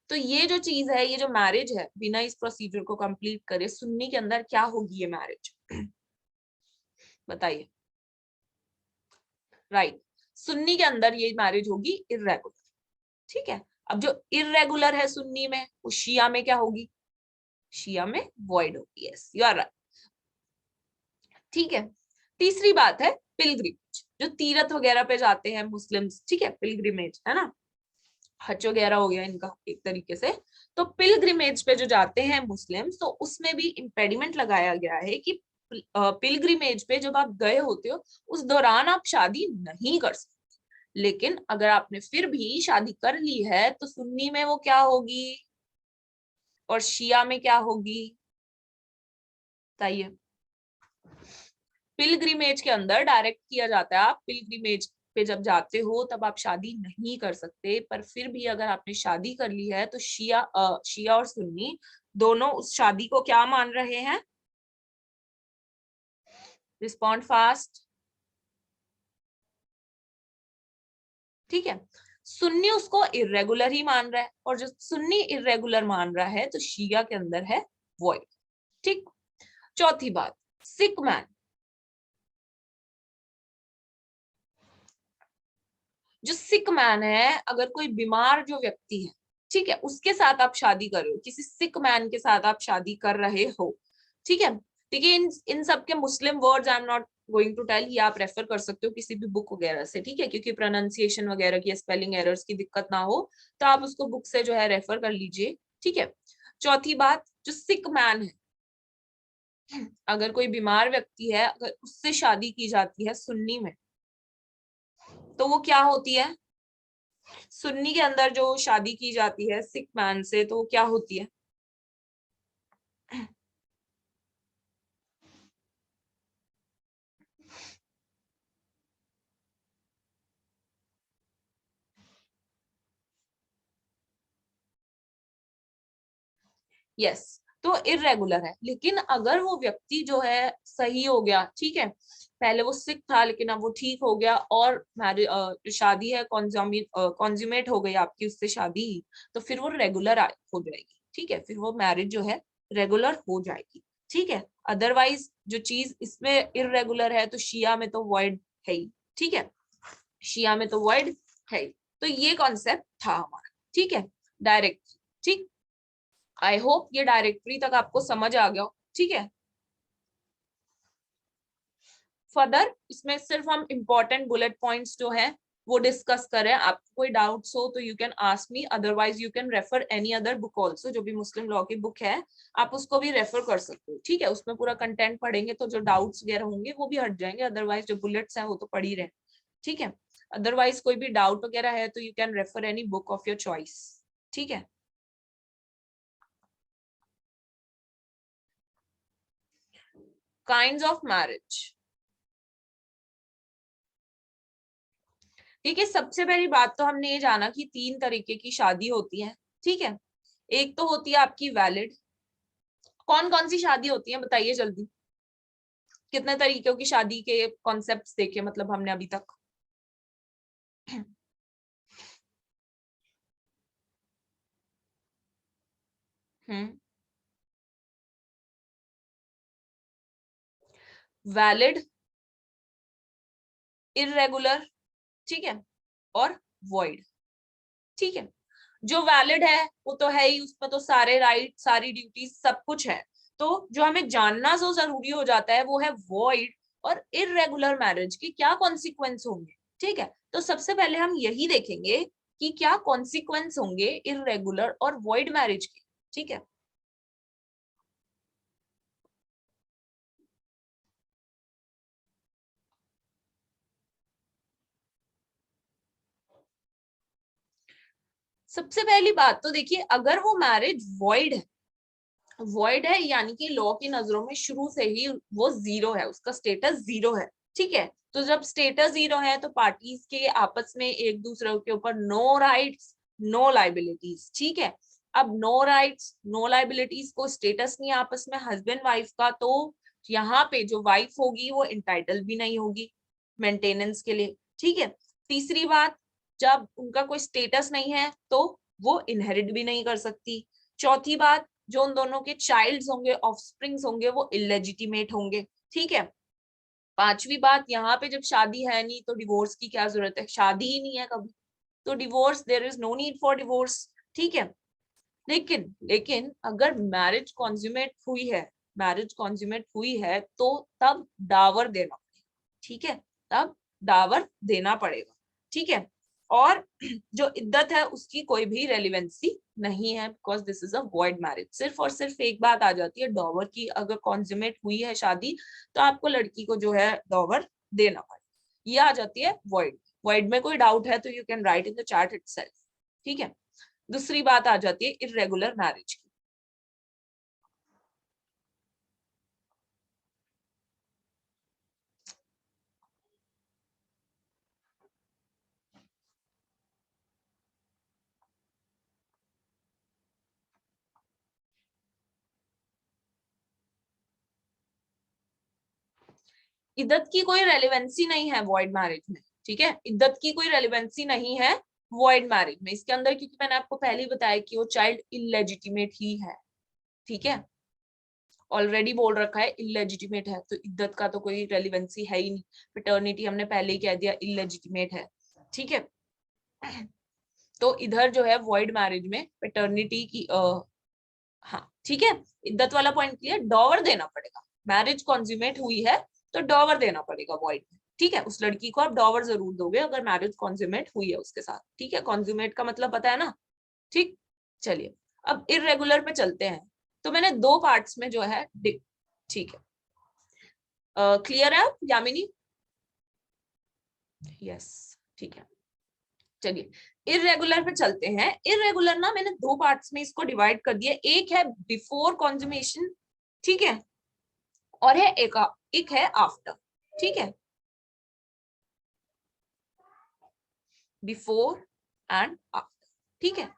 तो ये जो चीज है, ये जो मैरिज है, बिना इस प्रोसीजर को कंप्लीट करे, सुन्नी के अंदर क्या होगी ये मैरिज? बताइए। राइट, सुन्नी के अंदर ये मैरिज होगी इर्रेगुलर। ठीक है, अब जो इर्रेगुलर है सुन्नी में, वो शिया में क्या होगी? शिया में वॉइड होगी। Yes, you are right. ठीक है, तीसरी बात है पिलग्रिमेज, जो तीरथ वगैरह पे जाते हैं मुस्लिम्स। ठीक है, पिलग्रिमेज है ना, हज वगैरह हो गया इनका एक तरीके से। तो पिलग्रिमेज पे जो जाते हैं मुस्लिम्स, तो उसमें भी इम्पेडिमेंट लगाया गया है कि पिलग्रिमेज पे जब आप गए होते हो, उस दौरान आप शादी नहीं कर सकते। लेकिन अगर आपने फिर भी शादी कर ली है, तो सुन्नी में वो क्या होगी और शिया में क्या होगी? बताइए। पिलग्रिमेज के अंदर डायरेक्ट किया जाता है, आप पिलग्रिमेज पे जब जाते हो तब आप शादी नहीं कर सकते, पर फिर भी अगर आपने शादी कर ली है तो शिया और सुन्नी दोनों उस शादी को क्या मान रहे हैं? Respond fast. ठीक है, सुन्नी उसको इर्रेगुलर ही मान रहा है, और जो सुन्नी इर्रेगुलर मान रहा है, तो शिया के अंदर है वॉइड। ठीक, चौथी बात, सिक मैन। जो सिक मैन है, अगर कोई बीमार जो व्यक्ति है, ठीक है, उसके साथ आप शादी कर रहे हो, किसी सिक मैन के साथ आप शादी कर रहे हो। ठीक है, ठीक है, इन सब के Muslim words I am not going to tell, ये आप रेफर कर सकते हो किसी भी बुक वगैरह से। ठीक है, क्योंकि प्रोनाउंसिएशन वगैरह की, स्पेलिंग एरर्स की दिक्कत ना हो, तो आप उसको बुक से जो है रेफर कर लीजिए। ठीक है, चौथी बात, जो सिक मैन है, अगर कोई बीमार व्यक्ति है, अगर उससे शादी की जाती है सुन्नी में, तो वो क्या होती है? सुन्नी के अंदर जो शादी की जाती है सिक मैन से, तो वो क्या होती है? यस, तो इर्रेगुलर है। लेकिन अगर वो व्यक्ति जो है सही हो गया, ठीक है, पहले वो सिक था लेकिन अब वो ठीक हो गया, और शादी है कॉन्ज्यूमेट हो गई आपकी उससे शादी, तो फिर वो रेगुलर हो जाएगी। ठीक है, फिर वो मैरिज जो है रेगुलर हो जाएगी। ठीक है, अदरवाइज जो चीज इसमें इर्रेगुलर है, तो शिया में तो वॉइड है ही। ठीक है, शिया में तो वॉइड है ही। तो ये कॉन्सेप्ट था हमारा। ठीक है, डायरेक्ट। ठीक, आई होप ये डायरेक्टरी तक आपको समझ आ गया हो। ठीक है, फर्दर इसमें सिर्फ हम इंपॉर्टेंट बुलेट पॉइंट्स जो है वो डिस्कस करें। आपको कोई डाउट्स हो तो you can ask me, otherwise you can refer any other book also, जो भी मुस्लिम लॉ की बुक है आप उसको भी रेफर कर सकते हो, ठीक है। उसमें पूरा कंटेंट पढ़ेंगे तो जो डाउट्स वगैरह होंगे वो भी हट जाएंगे, अदरवाइज जो बुलेट्स हैं वो तो पढ़ ही रहे, ठीक है। अदरवाइज कोई भी डाउट वगैरह है तो you can refer any book of your choice, ठीक है। काइंड्स ऑफ मैरिज, ठीक है। सबसे पहली बात तो हमने ये जाना कि 3 तरीके की शादी होती है, ठीक है। एक तो होती है आपकी वैलिड। कौन कौन सी शादी होती है बताइए जल्दी, कितने तरीकों की शादी के कॉन्सेप्ट्स देखे मतलब हमने अभी तक? वैलिड, इररेगुलर, ठीक है, और वॉइड, ठीक है। जो वैलिड है वो तो है ही, उसमें तो सारे राइट सारी ड्यूटीज सब कुछ है। तो जो हमें जानना जो जरूरी हो जाता है वो है वॉइड और इररेगुलर मैरिज के क्या कॉन्सिक्वेंस होंगे, ठीक है। तो सबसे पहले हम यही देखेंगे कि क्या कॉन्सिक्वेंस होंगे इररेगुलर और वॉइड मैरिज के, ठीक है। सबसे पहली बात तो देखिए, अगर वो मैरिज वॉइड है यानी कि लॉ की नजरों में शुरू से ही वो जीरो है, उसका स्टेटस जीरो है, ठीक है। तो जब स्टेटस जीरो है तो पार्टीज के आपस में एक दूसरे के ऊपर नो राइट्स नो लाइबिलिटीज, ठीक है। अब नो राइट्स नो लाइबिलिटीज को स्टेटस नहीं आपस में हस्बैंड वाइफ का, तो यहाँ पे जो वाइफ होगी वो इंटाइटल भी नहीं होगी मेंटेनेंस के लिए, ठीक है। तीसरी बात, जब उनका कोई स्टेटस नहीं है तो वो इनहेरिट भी नहीं कर सकती। चौथी बात, जो उन दोनों के चाइल्ड्स होंगे ऑफस्प्रिंग्स होंगे वो इलेजिटिमेट होंगे, ठीक है। पांचवी बात, यहाँ पे जब शादी है नहीं तो डिवोर्स की क्या जरूरत है, शादी ही नहीं है कभी, तो divorce there is no need for divorce, ठीक है। लेकिन लेकिन अगर मैरिज कॉन्ज्यूमेट हुई है तो तब डावर देना पड़ेगा, ठीक है, तब डावर देना पड़ेगा, ठीक है। और जो इद्दत है उसकी कोई भी रेलिवेंसी नहीं है, because this is a void marriage. सिर्फ और सिर्फ एक बात आ जाती है डॉवर की, अगर कॉन्ज्यूमेट हुई है शादी तो आपको लड़की को जो है डॉवर देना पड़ेगा, ये आ जाती है वॉइड। वॉइड में कोई डाउट है तो you can right in the chart itself, ठीक है। दूसरी बात आ जाती है इर्रेगुलर मैरिज की। इद्दत की कोई रेलिवेंसी नहीं है वॉइड मैरिज में, ठीक है। इद्दत की कोई रेलिवेंसी नहीं है वॉइड मैरिज में, इसके अंदर, क्योंकि मैंने आपको पहले ही बताया कि वो चाइल्ड इलेजिटिमेट ही है, ठीक है। ऑलरेडी बोल रखा है इलेजिटिमेट है, तो इद्दत का तो कोई रेलिवेंसी है ही नहीं। पैटर्निटी हमने पहले ही कह दिया इलेजिटिमेट है, ठीक है। तो इधर जो है वॉइड मैरिज में पैटर्निटी की हाँ, ठीक है। इद्दत वाला पॉइंट क्लियर, डॉवर देना पड़ेगा, मैरिज कॉन्ज्यूमेट हुई है तो डॉवर देना पड़ेगा वॉइड में, ठीक है। उस लड़की को आप डॉवर जरूर दोगे अगर मैरिज कॉन्ज्यूमेट हुई है उसके साथ, ठीक है। कॉन्ज्यूमेट का मतलब पता है ना, ठीक। चलिए अब इररेगुलर पे चलते हैं। तो मैंने 2 पार्ट्स में जो है, ठीक है, क्लियर है अब यामिनी? यस, ठीक है। चलिए इररेगुलर पे चलते हैं। इररेगुलर ना मैंने 2 पार्ट्स में इसको डिवाइड कर दिया, एक है बिफोर कॉन्ज्यूमेशन, ठीक है, और है एक है आफ्टर, ठीक है, बिफोर एंड आफ्टर, ठीक है।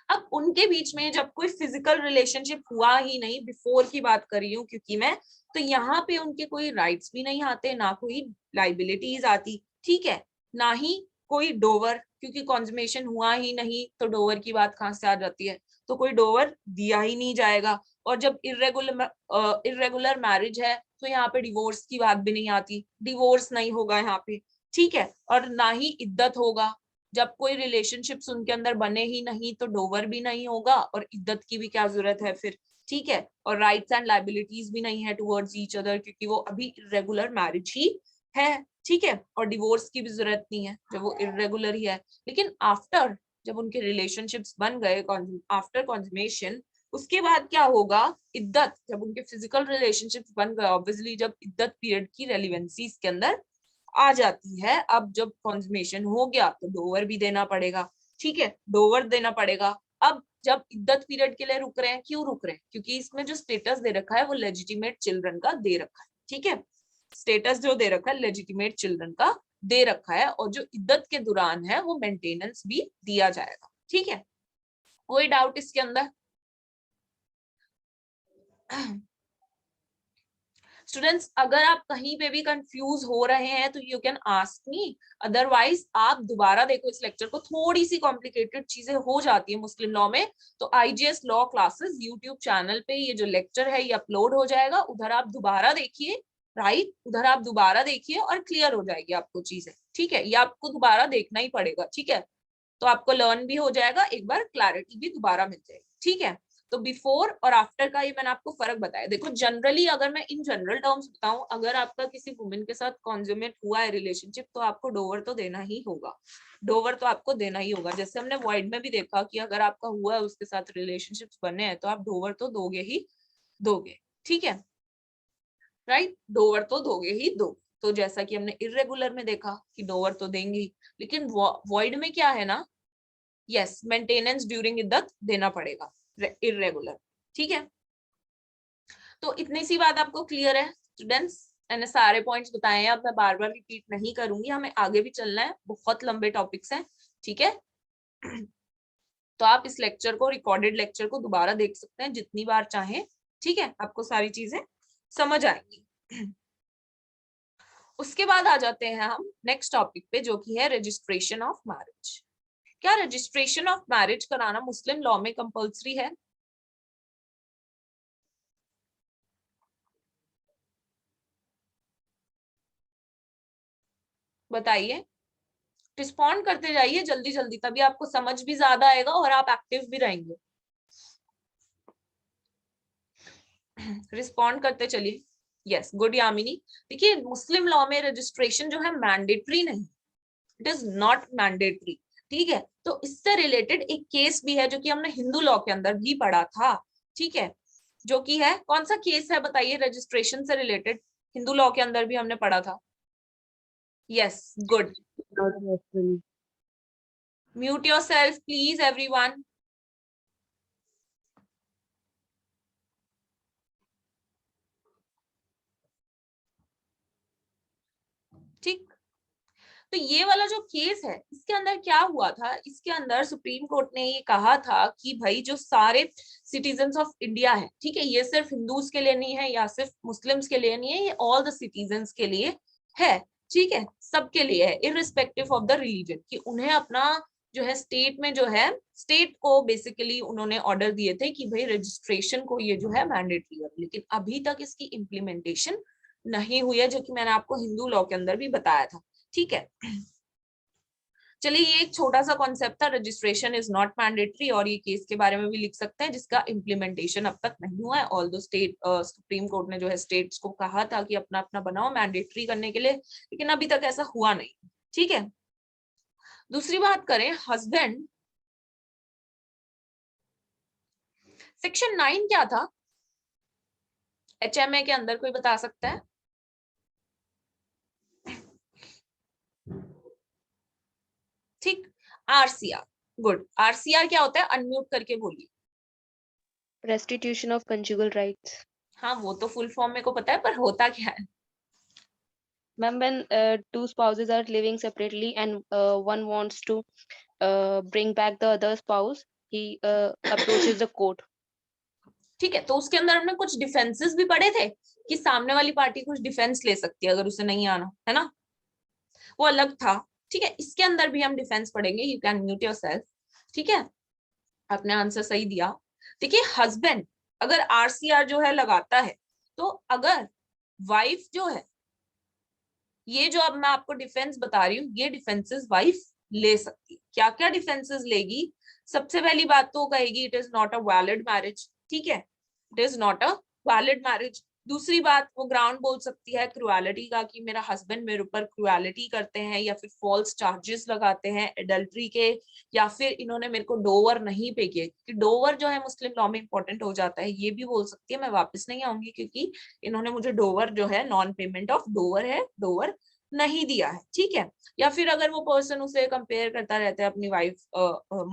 अब उनके बीच में जब कोई फिजिकल रिलेशनशिप हुआ ही नहीं, बिफोर की बात कर रही हूँ क्योंकि मैं, तो यहाँ पे उनके कोई राइट्स भी नहीं आते, ना कोई लाइबिलिटीज आती, ठीक है, ना ही कोई डोवर, क्योंकि कॉन्जमेशन हुआ ही नहीं तो डोवर की बात कहाँ से आ जाती है, तो कोई डोवर दिया ही नहीं जाएगा। और जब इर्रेगुलर मैरिज है तो यहाँ पे डिवोर्स की बात भी नहीं आती, डिवोर्स नहीं होगा यहाँ पे, ठीक है, और ना ही इद्दत होगा। जब कोई रिलेशनशिप्स उनके अंदर बने ही नहीं तो डोवर भी नहीं होगा और इद्दत की भी क्या जरूरत है फिर, ठीक है। और राइट्स एंड लाइबिलिटीज भी नहीं है टुवर्ड्स ईच अदर, क्योंकि वो अभी रेगुलर मैरिज ही है, ठीक है, और डिवोर्स की भी जरूरत नहीं है जब वो इरेगुलर ही है। लेकिन आफ्टर जब उनके रिलेशनशिप्स बन गए, आफ्टर कॉन्सुमेशन, उसके बाद क्या होगा, इद्दत, जब उनके फिजिकल रिलेशनशिप्स बन गए, ऑब्वियसली जब इद्दत पीरियड की रेलिवेंसी इसके अंदर आ जाती है। अब जब कॉन्सुमेशन हो गया तो डोवर भी देना पड़ेगा, ठीक है, डोवर देना पड़ेगा। अब जब इद्दत पीरियड के लिए रुक रहे हैं, क्यों रुक रहे हैं, क्योंकि इसमें जो स्टेटस दे रखा है वो लेजिटिमेट चिल्ड्रन का दे रखा है, ठीक है, स्टेटस जो दे रखा है लेजिटिमेट चिल्ड्रन का दे रखा है, और जो इद्दत के दौरान है वो मेंटेनेंस भी दिया जाएगा, ठीक है। कोई डाउट इसके अंदर? स्टूडेंट्स, अगर आप कहीं पे भी कंफ्यूज हो रहे हैं तो you can ask me, otherwise आप दोबारा देखो इस लेक्चर को, थोड़ी सी कॉम्प्लिकेटेड चीजें हो जाती है मुस्लिम लॉ में, तो IGS law classes YouTube channel पे ये जो लेक्चर है ये अपलोड हो जाएगा, उधर आप दोबारा देखिए, राइट, उधर आप दोबारा देखिए और क्लियर हो जाएगी आपको चीजें, ठीक है, ये आपको दोबारा देखना ही पड़ेगा, ठीक है, तो आपको लर्न भी हो जाएगा, एक बार क्लैरिटी भी दोबारा मिल जाएगी, ठीक है। तो बिफोर और आफ्टर का ये मैंने आपको फर्क बताया। देखो जनरली अगर मैं इन जनरल टर्म्स बताऊं, अगर आपका किसी वुमेन के साथ कॉन्ज्यूमेट हुआ है रिलेशनशिप, तो आपको डोवर तो देना ही होगा, डोवर तो आपको देना ही होगा। जैसे हमने वॉइड में भी देखा कि अगर आपका हुआ है उसके साथ रिलेशनशिप्स बने हैं तो आप डोवर तो दोगे ही दोगे, ठीक है, राइट, डोवर तो दोगे ही दोगे। तो जैसा कि हमने इरेगुलर में देखा कि डोवर तो देंगे ही, लेकिन वॉइड में क्या है ना, यस, मेंटेनेंस ड्यूरिंग इद्दत देना पड़ेगा, इरेगुलर, ठीक है। तो इतनी सी बात आपको क्लियर है स्टूडेंट्स? मैंने सारे पॉइंट्स बताए हैं, अब मैं बार बार रिपीट नहीं करूंगी, हमें आगे भी चलना है, बहुत लंबे टॉपिक्स हैं, ठीक है। तो आप इस लेक्चर को, रिकॉर्डेड लेक्चर को दोबारा देख सकते हैं जितनी बार चाहें, ठीक है, आपको सारी चीजें समझ आएंगी। उसके बाद आ जाते हैं हम नेक्स्ट टॉपिक पे, जो कि है रजिस्ट्रेशन ऑफ मैरिज। क्या रजिस्ट्रेशन ऑफ मैरिज कराना मुस्लिम लॉ में कंपल्सरी है? बताइए, रिस्पॉन्ड करते जाइए जल्दी जल्दी, तभी आपको समझ भी ज्यादा आएगा और आप एक्टिव भी रहेंगे। रिस्पॉन्ड करते चलिए। Yes, good Yamini. देखिए मुस्लिम लॉ में रजिस्ट्रेशन जो है मैंडेटरी नहीं, इट इज नॉट मैंडेटरी, ठीक है। तो इससे रिलेटेड एक केस भी है जो कि हमने हिंदू लॉ के अंदर भी पढ़ा था, ठीक है, जो कि है, कौन सा केस है बताइए रजिस्ट्रेशन से रिलेटेड, हिंदू लॉ के अंदर भी हमने पढ़ा था। Yes, good. Mute yourself please everyone. ठीक, तो ये वाला जो केस है इसके अंदर क्या हुआ था, इसके अंदर सुप्रीम कोर्ट ने ये कहा था कि भाई जो सारे सिटीजन्स ऑफ इंडिया है, ठीक है, ये सिर्फ हिंदूज के लिए नहीं है या सिर्फ मुस्लिम्स के लिए नहीं है, ये ऑल द सिटीजन्स के लिए है, ठीक है, सबके लिए है, इररिस्पेक्टिव ऑफ द रिलीजन, कि उन्हें अपना जो है स्टेट में जो है, स्टेट को बेसिकली उन्होंने ऑर्डर दिए थे कि भाई रजिस्ट्रेशन को ये जो है मैंडेटरी है, लेकिन अभी तक इसकी इम्प्लीमेंटेशन नहीं हुई है, जो कि मैंने आपको हिंदू लॉ के अंदर भी बताया था, ठीक है। चलिए, ये एक छोटा सा कॉन्सेप्ट था, रजिस्ट्रेशन इज नॉट मैंडेटरी, और ये केस के बारे में भी लिख सकते हैं जिसका इम्प्लीमेंटेशन अब तक नहीं हुआ है, ऑल दो स्टेट, सुप्रीम कोर्ट ने जो है स्टेट्स को कहा था कि अपना अपना बनाओ मैंडेटरी करने के लिए, लेकिन अभी तक ऐसा हुआ नहीं, ठीक है। दूसरी बात करें, हस्बैंड, सेक्शन 9 क्या था HMA के अंदर, कोई बता सकता है? ठीक, RCR, गुड। RCR क्या होता है, अनम्यूट करके बोलिए। Restitution of conjugal rights. हाँ, वो तो फुल फॉर्म में को पता है, पर होता क्या है? Ma'am, when two spouses are living separately and one wants to bring back the other spouse, he approaches the court. ठीक है, तो उसके अंदर हमने कुछ डिफेंसेस भी पढ़े थे कि सामने वाली पार्टी कुछ डिफेंस ले सकती है अगर उसे नहीं आना, है ना, वो अलग था, ठीक है। इसके अंदर भी हम डिफेंस पढ़ेंगे, यू कैन म्यूट योरसेल्फ, ठीक है, आपने आंसर सही दिया। देखिए हस्बैंड अगर RCR जो है लगाता है, तो अगर वाइफ जो है, ये जो अब मैं आपको डिफेंस बता रही हूँ, ये डिफेंसेस वाइफ ले सकती है। क्या क्या डिफेंसेस लेगी? सबसे पहली बात तो कहेगी it is not a valid marriage, ठीक है, it is not a valid marriage. दूसरी बात, वो ग्राउंड बोल सकती है क्रुएलिटी का, कि मेरा हस्बैंड मेरे ऊपर क्रुएलिटी करते हैं या फिर फॉल्स चार्जेस लगाते हैं एडल्ट्री के, या फिर इन्होंने मेरे को डोवर नहीं पे किए, कि डोवर जो है मुस्लिम लॉ में इंपॉर्टेंट हो जाता है, ये भी बोल सकती है मैं वापस नहीं आऊंगी क्योंकि इन्होंने मुझे डोवर जो है, नॉन पेमेंट ऑफ डोवर है, डोवर नहीं दिया है, ठीक है। या फिर अगर वो पर्सन उसे कंपेयर करता रहता है अपनी वाइफ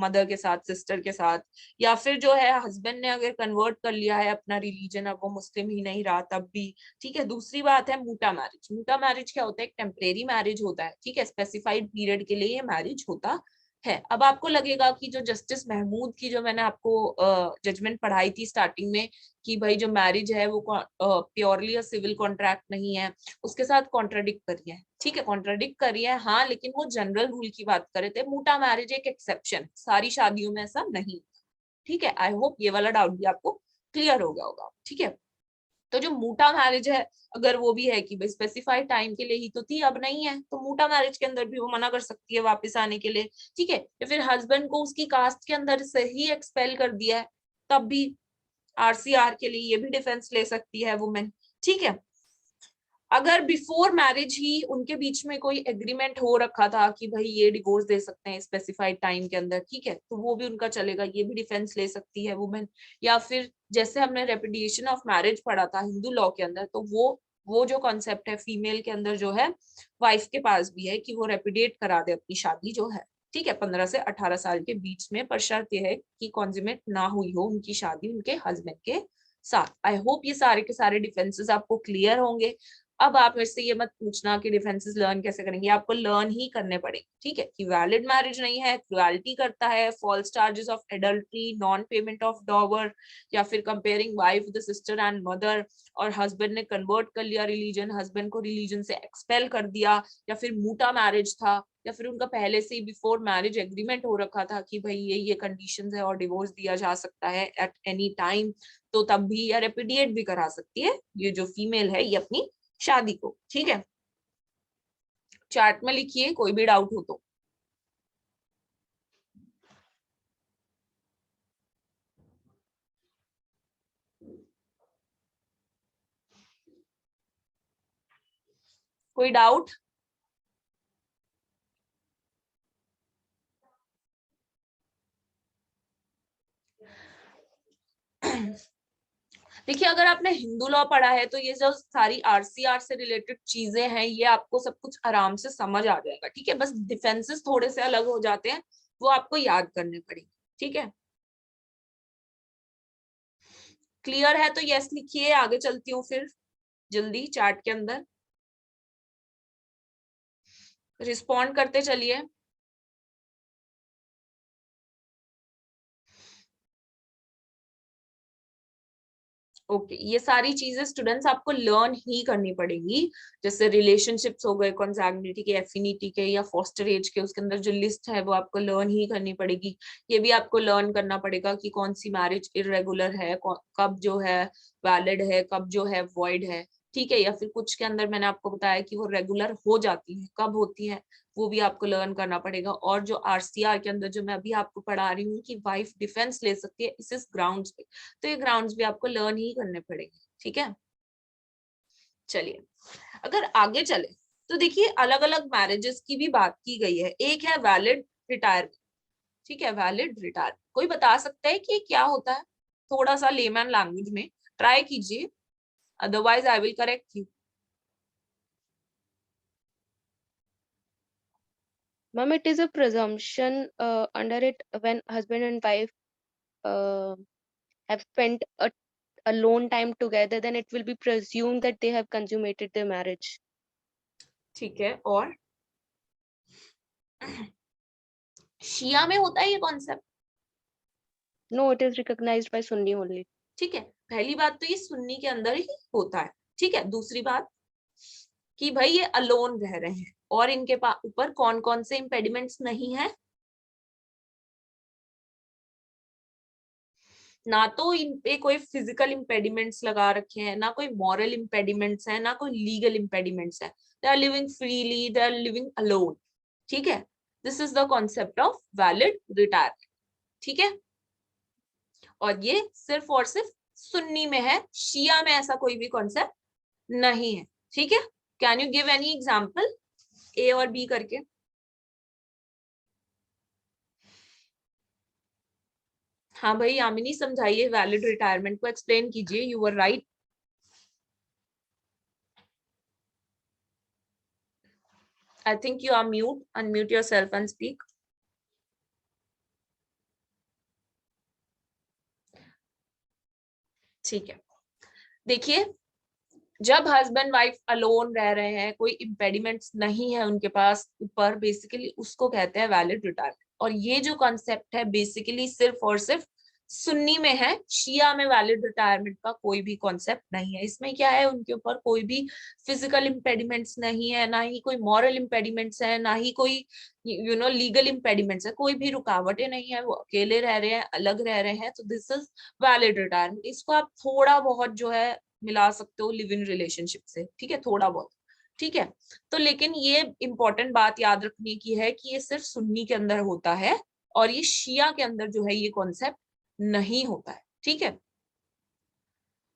मदर के साथ, सिस्टर के साथ, या फिर जो है हस्बैंड ने अगर कन्वर्ट कर लिया है अपना रिलीजन, अब वो मुस्लिम ही नहीं रहा तब भी, ठीक है। दूसरी बात है मूटा मैरिज। मूटा मैरिज क्या होता है? एक टेम्परेरी मैरिज होता है, ठीक है, स्पेसिफाइड पीरियड के लिए ये मैरिज होता है। अब आपको लगेगा कि जो जस्टिस महमूद की जो मैंने आपको जजमेंट पढ़ाई थी स्टार्टिंग में, कि भाई जो मैरिज है वो प्योरली सिविल कॉन्ट्रैक्ट नहीं है, उसके साथ कॉन्ट्राडिक्ट करी है, ठीक है, कॉन्ट्राडिक्ट करी है, हाँ, लेकिन वो जनरल रूल की बात कर रहे थे। मूटा मैरिज एक एक्सेप्शन, सारी शादियों में ऐसा नहीं, ठीक है। आई होप ये वाला डाउट भी आपको क्लियर हो गया होगा, ठीक है। तो जो मूटा मैरिज है, अगर वो भी है कि भाई स्पेसिफाइड टाइम के लिए ही तो थी, अब नहीं है, तो मूटा मैरिज के अंदर भी वो मना कर सकती है वापस आने के लिए, ठीक है। या फिर हस्बैंड को उसकी कास्ट के अंदर से ही एक्सपेल कर दिया है, तब भी आरसीआर के लिए ये भी डिफेंस ले सकती है वुमेन, ठीक है। अगर बिफोर मैरिज ही उनके बीच में कोई एग्रीमेंट हो रखा था कि भाई ये डिवोर्स दे सकते हैं स्पेसिफाइड टाइम के अंदर, ठीक है, तो वो भी उनका चलेगा, ये भी डिफेंस ले सकती है वुमेन। या फिर जैसे हमने रेपुडिएशन ऑफ मैरिज पढ़ा था हिंदू लॉ के अंदर, तो वो जो कॉन्सेप्ट है फीमेल के अंदर जो है, वाइफ के पास भी है कि वो रेपुडिएट करा दे अपनी शादी जो है, ठीक है, 15 से 18 साल के बीच में, पर शर्त यह है कि कॉन्जुमेट ना हुई हो उनकी शादी उनके हस्बैंड के साथ। आई होप ये सारे के सारे डिफेंसेस आपको क्लियर होंगे। अब आप मेरे से ये मत पूछना कि डिफेंसेस लर्न कैसे करेंगे, आपको लर्न ही करने पड़ेंगे, ठीक है, कि वैलिड मैरिज नहीं है, क्रुएल्टी करता है, false charges of adultery, non payment of dower, या फिर comparing wife with sister and mother, और हस्बैंड ने कन्वर्ट कर लिया रिलीजन, हस्बैंड को रिलीजन से एक्सपेल कर दिया, या फिर मूटा मैरिज था, या फिर उनका पहले से ही बिफोर मैरिज एग्रीमेंट हो रखा था कि भाई ये कंडीशंस है और डिवोर्स दिया जा सकता है एट एनी टाइम, तो तब भी या रेपुडिएट भी करा सकती है ये जो फीमेल है ये अपनी शादी को, ठीक है। चार्ट में लिखिए कोई भी डाउट हो तो। कोई डाउट? देखिए, अगर आपने हिंदू लॉ पढ़ा है तो ये जो सारी आरसीआर से रिलेटेड चीजें हैं ये आपको सब कुछ आराम से समझ आ जाएगा, ठीक है। बस डिफेंसेस थोड़े से अलग हो जाते हैं, वो आपको याद करने पड़ेंगे, ठीक है। क्लियर है तो यस लिखिए, आगे चलती हूँ फिर जल्दी चार्ट के अंदर रिस्पॉन्ड करते चलिए। ओके, ये सारी चीजें स्टूडेंट्स आपको लर्न ही करनी पड़ेगी, जैसे रिलेशनशिप्स हो गए, कंsanguinity के, एफिनिटी के या फॉस्टर एज के, उसके अंदर जो लिस्ट है वो आपको लर्न ही करनी पड़ेगी। ये भी आपको लर्न करना पड़ेगा कि कौन सी मैरिज इरेगुलर है, कब जो है वैलिड है, कब जो है वॉइड है, ठीक है। या फिर कुछ के अंदर मैंने आपको बताया कि वो रेगुलर हो जाती है, कब होती है वो भी आपको लर्न करना पड़ेगा। और जो आरसीआर के अंदर जो मैं अभी आपको पढ़ा रही हूँ कि वाइफ डिफेंस ले सकती है इस ग्राउंड्स पे, तो ये ग्राउंड्स भी आपको लर्न ही करने पड़ेंगे, ठीक है। चलिए, अगर आगे चले तो देखिए अलग अलग मैरिजेस की भी बात की गई है। एक है वैलिड रिटायरमेंट, ठीक है, वैलिड रिटायरमेंट। कोई बता सकता है कि क्या होता है? थोड़ा सा लेमैन लैंग्वेज में ट्राई कीजिए, otherwise I will correct you. Ma'am, it is a presumption under it when husband and wife uh, have spent a alone time together, then it will be presumed that they have consummated their marriage. ठीक है, और शिया में होता है ये concept? No, it is recognized by Sunni only. ठीक है, पहली बात तो ये सुन्नी के अंदर ही होता है, ठीक है। दूसरी बात कि भाई ये अलोन रह रहे हैं और इनके ऊपर कौन कौन से इम्पेडिमेंट्स नहीं है, ना तो इन पे कोई फिजिकल इम्पेडिमेंट्स लगा रखे हैं, ना कोई मॉरल इम्पेडिमेंट्स हैं, ना कोई लीगल इम्पेडिमेंट्स हैं। They are living freely, they are living alone, ठीक है। This is the concept of valid retirement, ठीक है। और ये सिर्फ और सिर्फ सुन्नी में है, शिया में ऐसा कोई भी कॉन्सेप्ट नहीं है। ठीक है, can you give any example A और बी करके? हाँ भाई यामिनी समझाइए, वैलिड रिटायरमेंट को एक्सप्लेन कीजिए। You were right. I think you are mute. Unmute yourself and speak. ठीक है, देखिए जब हस्बैंड वाइफ अलोन रह रहे हैं, कोई इम्पेडिमेंट्स नहीं है उनके पास ऊपर, बेसिकली उसको कहते हैं वैलिड रिटायरमेंट। और ये जो कॉन्सेप्ट है बेसिकली सिर्फ और सिर्फ सुन्नी में है, शिया में वैलिड रिटायरमेंट का कोई भी कॉन्सेप्ट नहीं है। इसमें क्या है, उनके ऊपर कोई भी फिजिकल इम्पेडिमेंट्स नहीं है, ना ही कोई मॉरल इम्पेडिमेंट्स है, ना ही कोई लीगल इम्पेडिमेंट्स है, कोई भी रुकावटें नहीं है। वो अकेले रह रहे हैं, अलग रह रहे हैं, तो दिस इज वैलिड रिटायरमेंट। इसको आप थोड़ा बहुत जो है मिला सकते हो लिव इन रिलेशनशिप से, ठीक है, थोड़ा बहुत, ठीक है। तो लेकिन ये इंपॉर्टेंट बात याद रखने की है कि ये सिर्फ सुन्नी के अंदर होता है और ये शिया के अंदर जो है ये कॉन्सेप्ट नहीं होता है, ठीक है।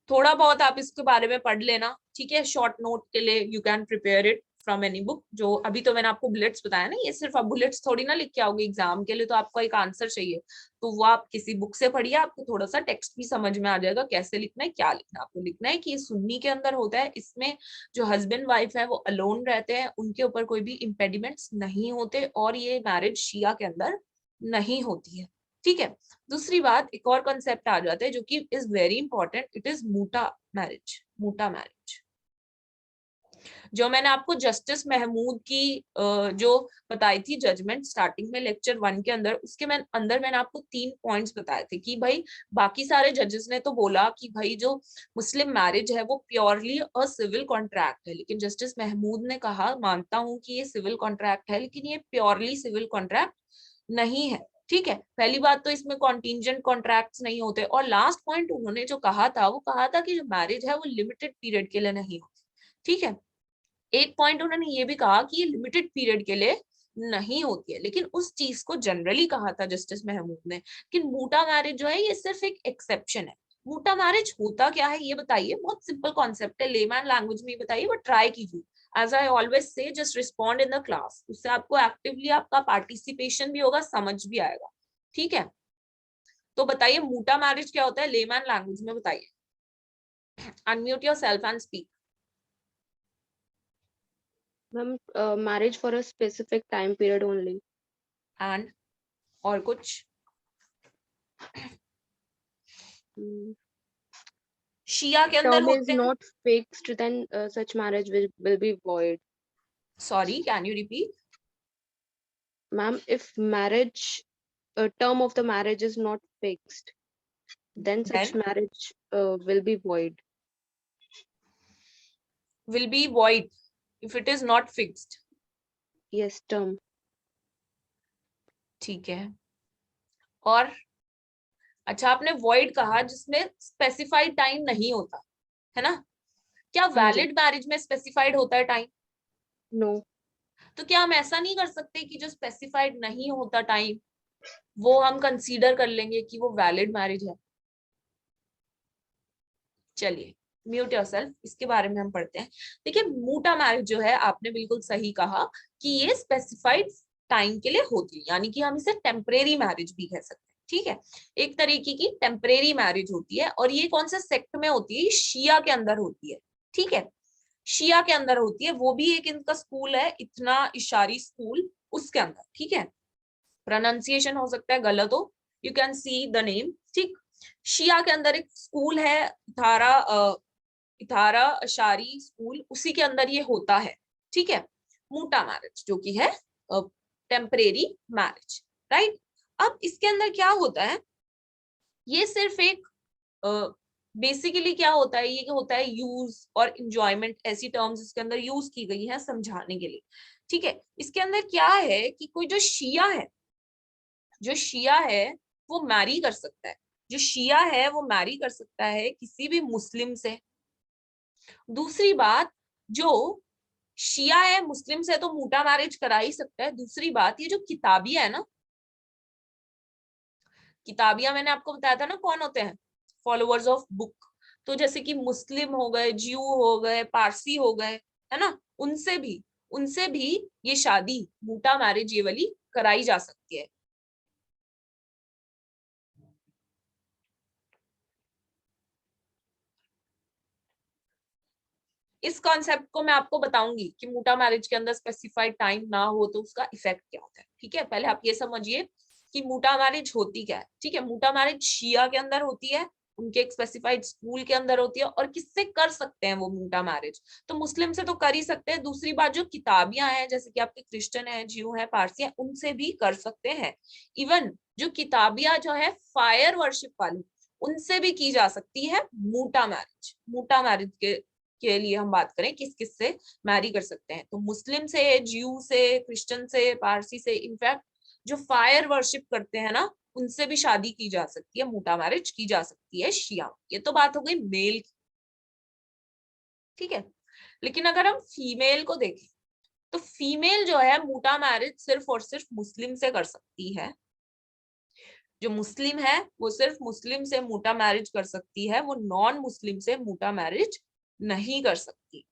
थोड़ा बहुत आप इसके बारे में पढ़ लेना, ठीक है, शॉर्ट नोट के लिए you can prepare it from any book. जो अभी तो मैंने आपको बुलेट्स बताया ना, ये सिर्फ आप बुलेट्स थोड़ी ना लिख के आओगे एग्जाम के लिए, तो आपको एक आंसर चाहिए, तो वो आप किसी बुक से पढ़िए, आपको थोड़ा सा टेक्स्ट भी समझ में आ जाएगा कैसे लिखना है, क्या लिखना है। आपको लिखना है कि ये सुन्नी के अंदर होता है, इसमें जो हस्बैंड वाइफ है वो अलोन रहते हैं, उनके ऊपर कोई भी इम्पेडिमेंट्स नहीं होते, और ये मैरिज शिया के अंदर नहीं होती है, ठीक है। दूसरी बात, एक और कॉन्सेप्ट आ जाता है जो कि is very important, it is मूटा मैरिज। मूटा मैरिज जो मैंने आपको जस्टिस महमूद की जो बताई थी जजमेंट स्टार्टिंग में लेक्चर 1 के अंदर, उसके अंदर मैंने आपको 3 पॉइंट्स बताए थे कि भाई बाकी सारे जजेस ने तो बोला कि भाई जो मुस्लिम मैरिज है वो प्योरली अ सिविल कॉन्ट्रैक्ट है, लेकिन जस्टिस महमूद ने कहा मानता हूं कि ये सिविल कॉन्ट्रैक्ट है, लेकिन ये प्योरली सिविल कॉन्ट्रैक्ट नहीं है, ठीक है। पहली बात तो इसमें कॉन्टिंजेंट कॉन्ट्रैक्ट्स नहीं होते, और लास्ट पॉइंट उन्होंने जो कहा था वो कहा था कि जो मैरिज है वो लिमिटेड पीरियड के लिए नहीं होती, ठीक है। एक पॉइंट उन्होंने ये भी कहा कि ये लिमिटेड पीरियड के लिए नहीं होती है, लेकिन उस चीज को जनरली कहा था जस्टिस महमूद ने। लेकिन मूटा मैरिज जो है ये सिर्फ एक एक्सेप्शन है। मूटा मैरिज होता क्या है ये बताइए, बहुत सिंपल कॉन्सेप्ट है, लेमैन लैंग्वेज में बताइए, बट ट्राई कीजिए। As I always say, just respond in the class, उससे आपको एक्टिवली आपका पार्टिसिपेशन भी होगा, समझ भी आएगा, ठीक है। तो बताइए मूटा मैरिज क्या होता है, लेमैन लैंग्वेज में बताइए। Unmute yourself and speak. Ma'am, marriage for a specific time period only. And और कुछ? Mm. शिया के अंदर Term is होते हैं, not fixed, then such marriage will be void. Sorry can you repeat? Ma'am, if marriage term of the marriage is not fixed, then such then marriage will be void. Will be void if it is not fixed, Yes, term. ठीक है। और अच्छा, आपने void कहा जिसमें specified time नहीं होता है ना? क्या हाँ जी. वैलिड मैरिज में स्पेसिफाइड होता है टाइम? No. तो क्या हम ऐसा नहीं कर सकते कि जो स्पेसिफाइड नहीं होता टाइम वो हम कंसीडर कर लेंगे कि वो वैलिड मैरिज है? चलिए म्यूट योरसेल्फ, इसके बारे में हम पढ़ते हैं। देखिए मूटा मैरिज जो है, आपने बिल्कुल सही कहा कि ये स्पेसिफाइड टाइम के लिए होती है, यानी कि हम इसे टेम्परेरी मैरिज भी कह सकते हैं, ठीक है। एक तरीके की टेम्परेरी मैरिज होती है, और ये कौन से सेक्ट में होती है? शिया के अंदर होती है, ठीक है, शिया के अंदर होती है। वो भी एक इनका स्कूल है, इतना इशारी स्कूल, उसके अंदर, ठीक है। प्रोनाउंसिएशन हो सकता है गलत हो, you can see the name, ठीक। शिया के अंदर एक स्कूल है, इथारा अशारी स्कूल, उसी के अंदर ये होता है, ठीक है। मूटा मैरिज जो कि है टेम्परेरी मैरिज, राइट। अब इसके अंदर क्या होता है, ये सिर्फ एक बेसिकली क्या होता है, ये होता है यूज और इंजॉयमेंट, ऐसी टर्म्स इसके अंदर यूज की गई है समझाने के लिए, ठीक है। इसके अंदर क्या है कि कोई जो शिया है, जो शिया है वो मैरी कर सकता है, जो शिया है वो मैरी कर सकता है किसी भी मुस्लिम से। दूसरी बात, जो शिया है मुस्लिम से तो मूटा मैरिज करा ही सकता है। दूसरी बात, ये जो किताबिया है ना, किताबिया मैंने आपको बताया था ना कौन होते हैं, फॉलोअर्स ऑफ बुक। तो जैसे कि मुस्लिम हो गए, ज्यू हो गए, पारसी हो गए, है ना, उनसे भी ये शादी मूटा मैरिज ये वाली कराई जा सकती है। इस कॉन्सेप्ट को मैं आपको बताऊंगी कि मूटा मैरिज के अंदर स्पेसिफाइड टाइम ना हो तो उसका इफेक्ट क्या होता है। ठीक है, पहले आप ये समझिए कि मूटा मैरिज होती क्या है। ठीक है, मूटा मैरिज शिया के अंदर होती है, उनके एक स्पेसिफाइड स्कूल के अंदर होती है। और किससे कर सकते हैं वो मूटा मैरिज? तो मुस्लिम से तो कर ही सकते हैं। दूसरी बात, जो किताबियां हैं जैसे कि आपके क्रिश्चियन है, ज्यू है, पारसी है, उनसे भी कर सकते हैं। इवन जो किताबियां जो है फायर वर्शिप वाली, उनसे भी की जा सकती है मूटा मैरिज। मूटा मैरिज के लिए हम बात करें किस किस से मैरी कर सकते हैं, तो मुस्लिम से, ज्यू से, क्रिश्चियन से, पारसी से, इनफैक्ट जो फायर वर्शिप करते हैं ना, उनसे भी शादी की जा सकती है, मूटा मैरिज की जा सकती है शिया। ये तो बात हो गई मेल की। ठीक है, लेकिन अगर हम फीमेल को देखें तो फीमेल जो है मूटा मैरिज सिर्फ और सिर्फ मुस्लिम से कर सकती है। जो मुस्लिम है वो सिर्फ मुस्लिम से मूटा मैरिज कर सकती है, वो नॉन मुस्लिम से मूटा मैरिज नहीं कर सकती।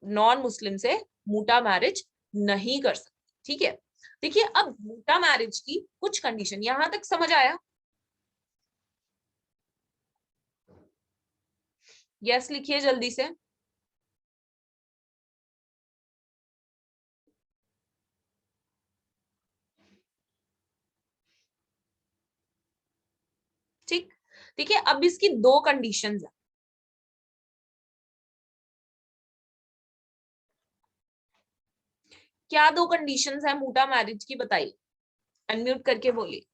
नॉन मुस्लिम से मूटा मैरिज नहीं कर सकती। ठीक है, देखिए अब मूटा मैरिज की कुछ कंडीशन, यहां तक समझ आया? यस लिखिए जल्दी से। ठीक, देखिए अब इसकी दो कंडीशंस है। क्या दो कंडीशंस है मूटा मैरिज की, बताइए, अनम्यूट करके बोलिए।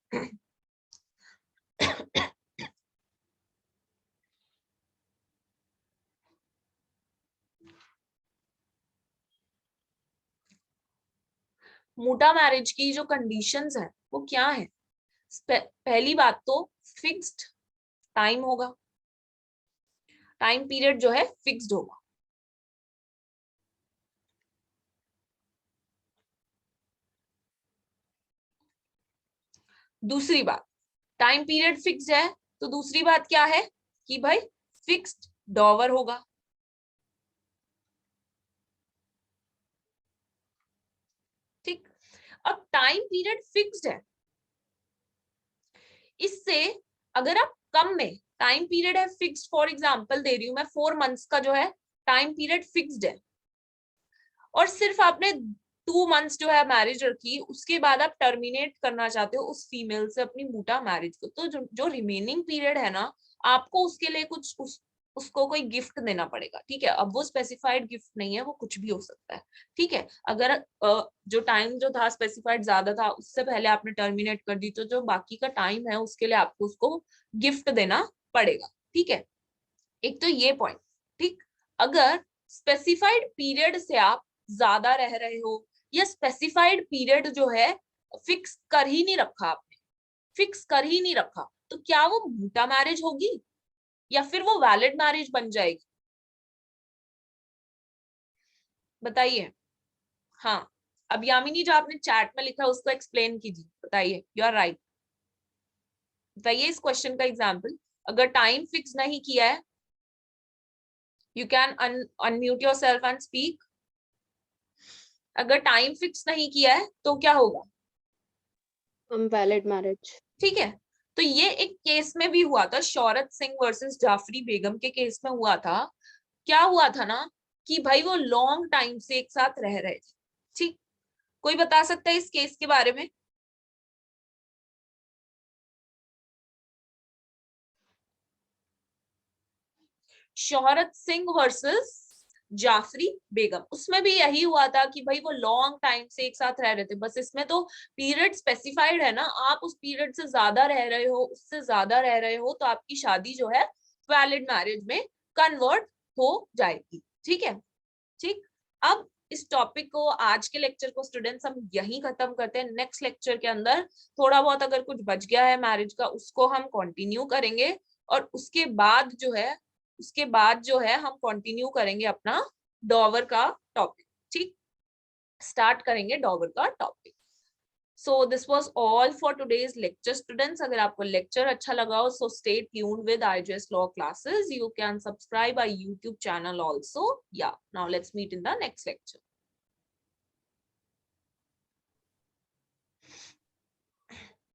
मूटा मैरिज की जो कंडीशंस है वो क्या है? पहली बात तो फिक्स्ड टाइम होगा, टाइम पीरियड जो है फिक्स्ड होगा। दूसरी बात, टाइम पीरियड फिक्स्ड है तो दूसरी बात क्या है कि भाई फिक्स्ड डॉवर होगा। ठीक, अब टाइम पीरियड फिक्स्ड है, इससे अगर आप कम में, टाइम पीरियड है फिक्स्ड, फॉर एग्जांपल दे रही हूं मैं, 4 मंथ्स का जो है टाइम पीरियड फिक्स्ड है, और सिर्फ आपने 2 मंथ्स जो है मैरिज रखी, उसके बाद आप टर्मिनेट करना चाहते हो उस फीमेल से अपनी मूटा मैरिज को, तो जो रिमेनिंग पीरियड है ना, आपको उसके लिए कुछ उसको कोई गिफ्ट देना पड़ेगा। ठीक है, अब वो स्पेसिफाइड गिफ्ट नहीं है, वो कुछ भी हो सकता है। ठीक है, अगर जो टाइम जो था स्पेसिफाइड ज्यादा था, उससे पहले आपने टर्मिनेट कर दी, तो जो बाकी का टाइम है उसके लिए आपको उसको गिफ्ट देना पड़ेगा। ठीक है, एक तो ये पॉइंट। ठीक, अगर स्पेसिफाइड पीरियड से आप ज्यादा रह रहे हो, या स्पेसिफाइड पीरियड जो है फिक्स कर ही नहीं रखा आपने, फिक्स कर ही नहीं रखा, तो क्या वो मूटा मैरिज होगी या फिर वो वैलिड मैरिज बन जाएगी? बताइए। हाँ, अब यामिनी जो आपने चैट में लिखा है उसको एक्सप्लेन कीजिए, बताइए। यू आर राइट, बताइए इस क्वेश्चन का एग्जाम्पल। अगर टाइम फिक्स नहीं किया है, you can unmute yourself and speak. अगर टाइम फिक्स नहीं किया है तो क्या होगा? Valid marriage. ठीक है, तो ये एक केस में भी हुआ था, शौरत सिंह वर्सेस जाफरी बेगम के केस में हुआ था। क्या हुआ था ना कि भाई वो लॉन्ग टाइम से एक साथ रह रहे थे। ठीक, कोई बता सकता है इस केस के बारे में? शौहरत सिंह वर्सेस जाफरी बेगम, उसमें भी यही हुआ था कि भाई वो लॉन्ग टाइम से एक साथ रह रहे थे, बस इसमें तो पीरियड स्पेसिफाइड है ना, आप उस पीरियड से ज्यादा रह रहे हो, उससे ज्यादा रह रहे हो, तो आपकी शादी जो है वैलिड मैरिज में कन्वर्ट हो जाएगी। ठीक है, ठीक, अब इस टॉपिक को, आज के लेक्चर को स्टूडेंट्स हम यहीं खत्म करते हैं। नेक्स्ट लेक्चर के अंदर थोड़ा बहुत अगर कुछ बच गया है मैरिज का, उसको हम कंटिन्यू करेंगे, और उसके बाद जो है हम कंटिन्यू करेंगे अपना डॉवर का टॉपिक। ठीक, स्टार्ट करेंगे डॉवर का topic. So this was all for today's lecture, students. अगर आपको lecture अच्छा लगा हो, so stay tuned with IJS Law classes. You can subscribe our YouTube channel also. Yeah, now let's meet in the next lecture.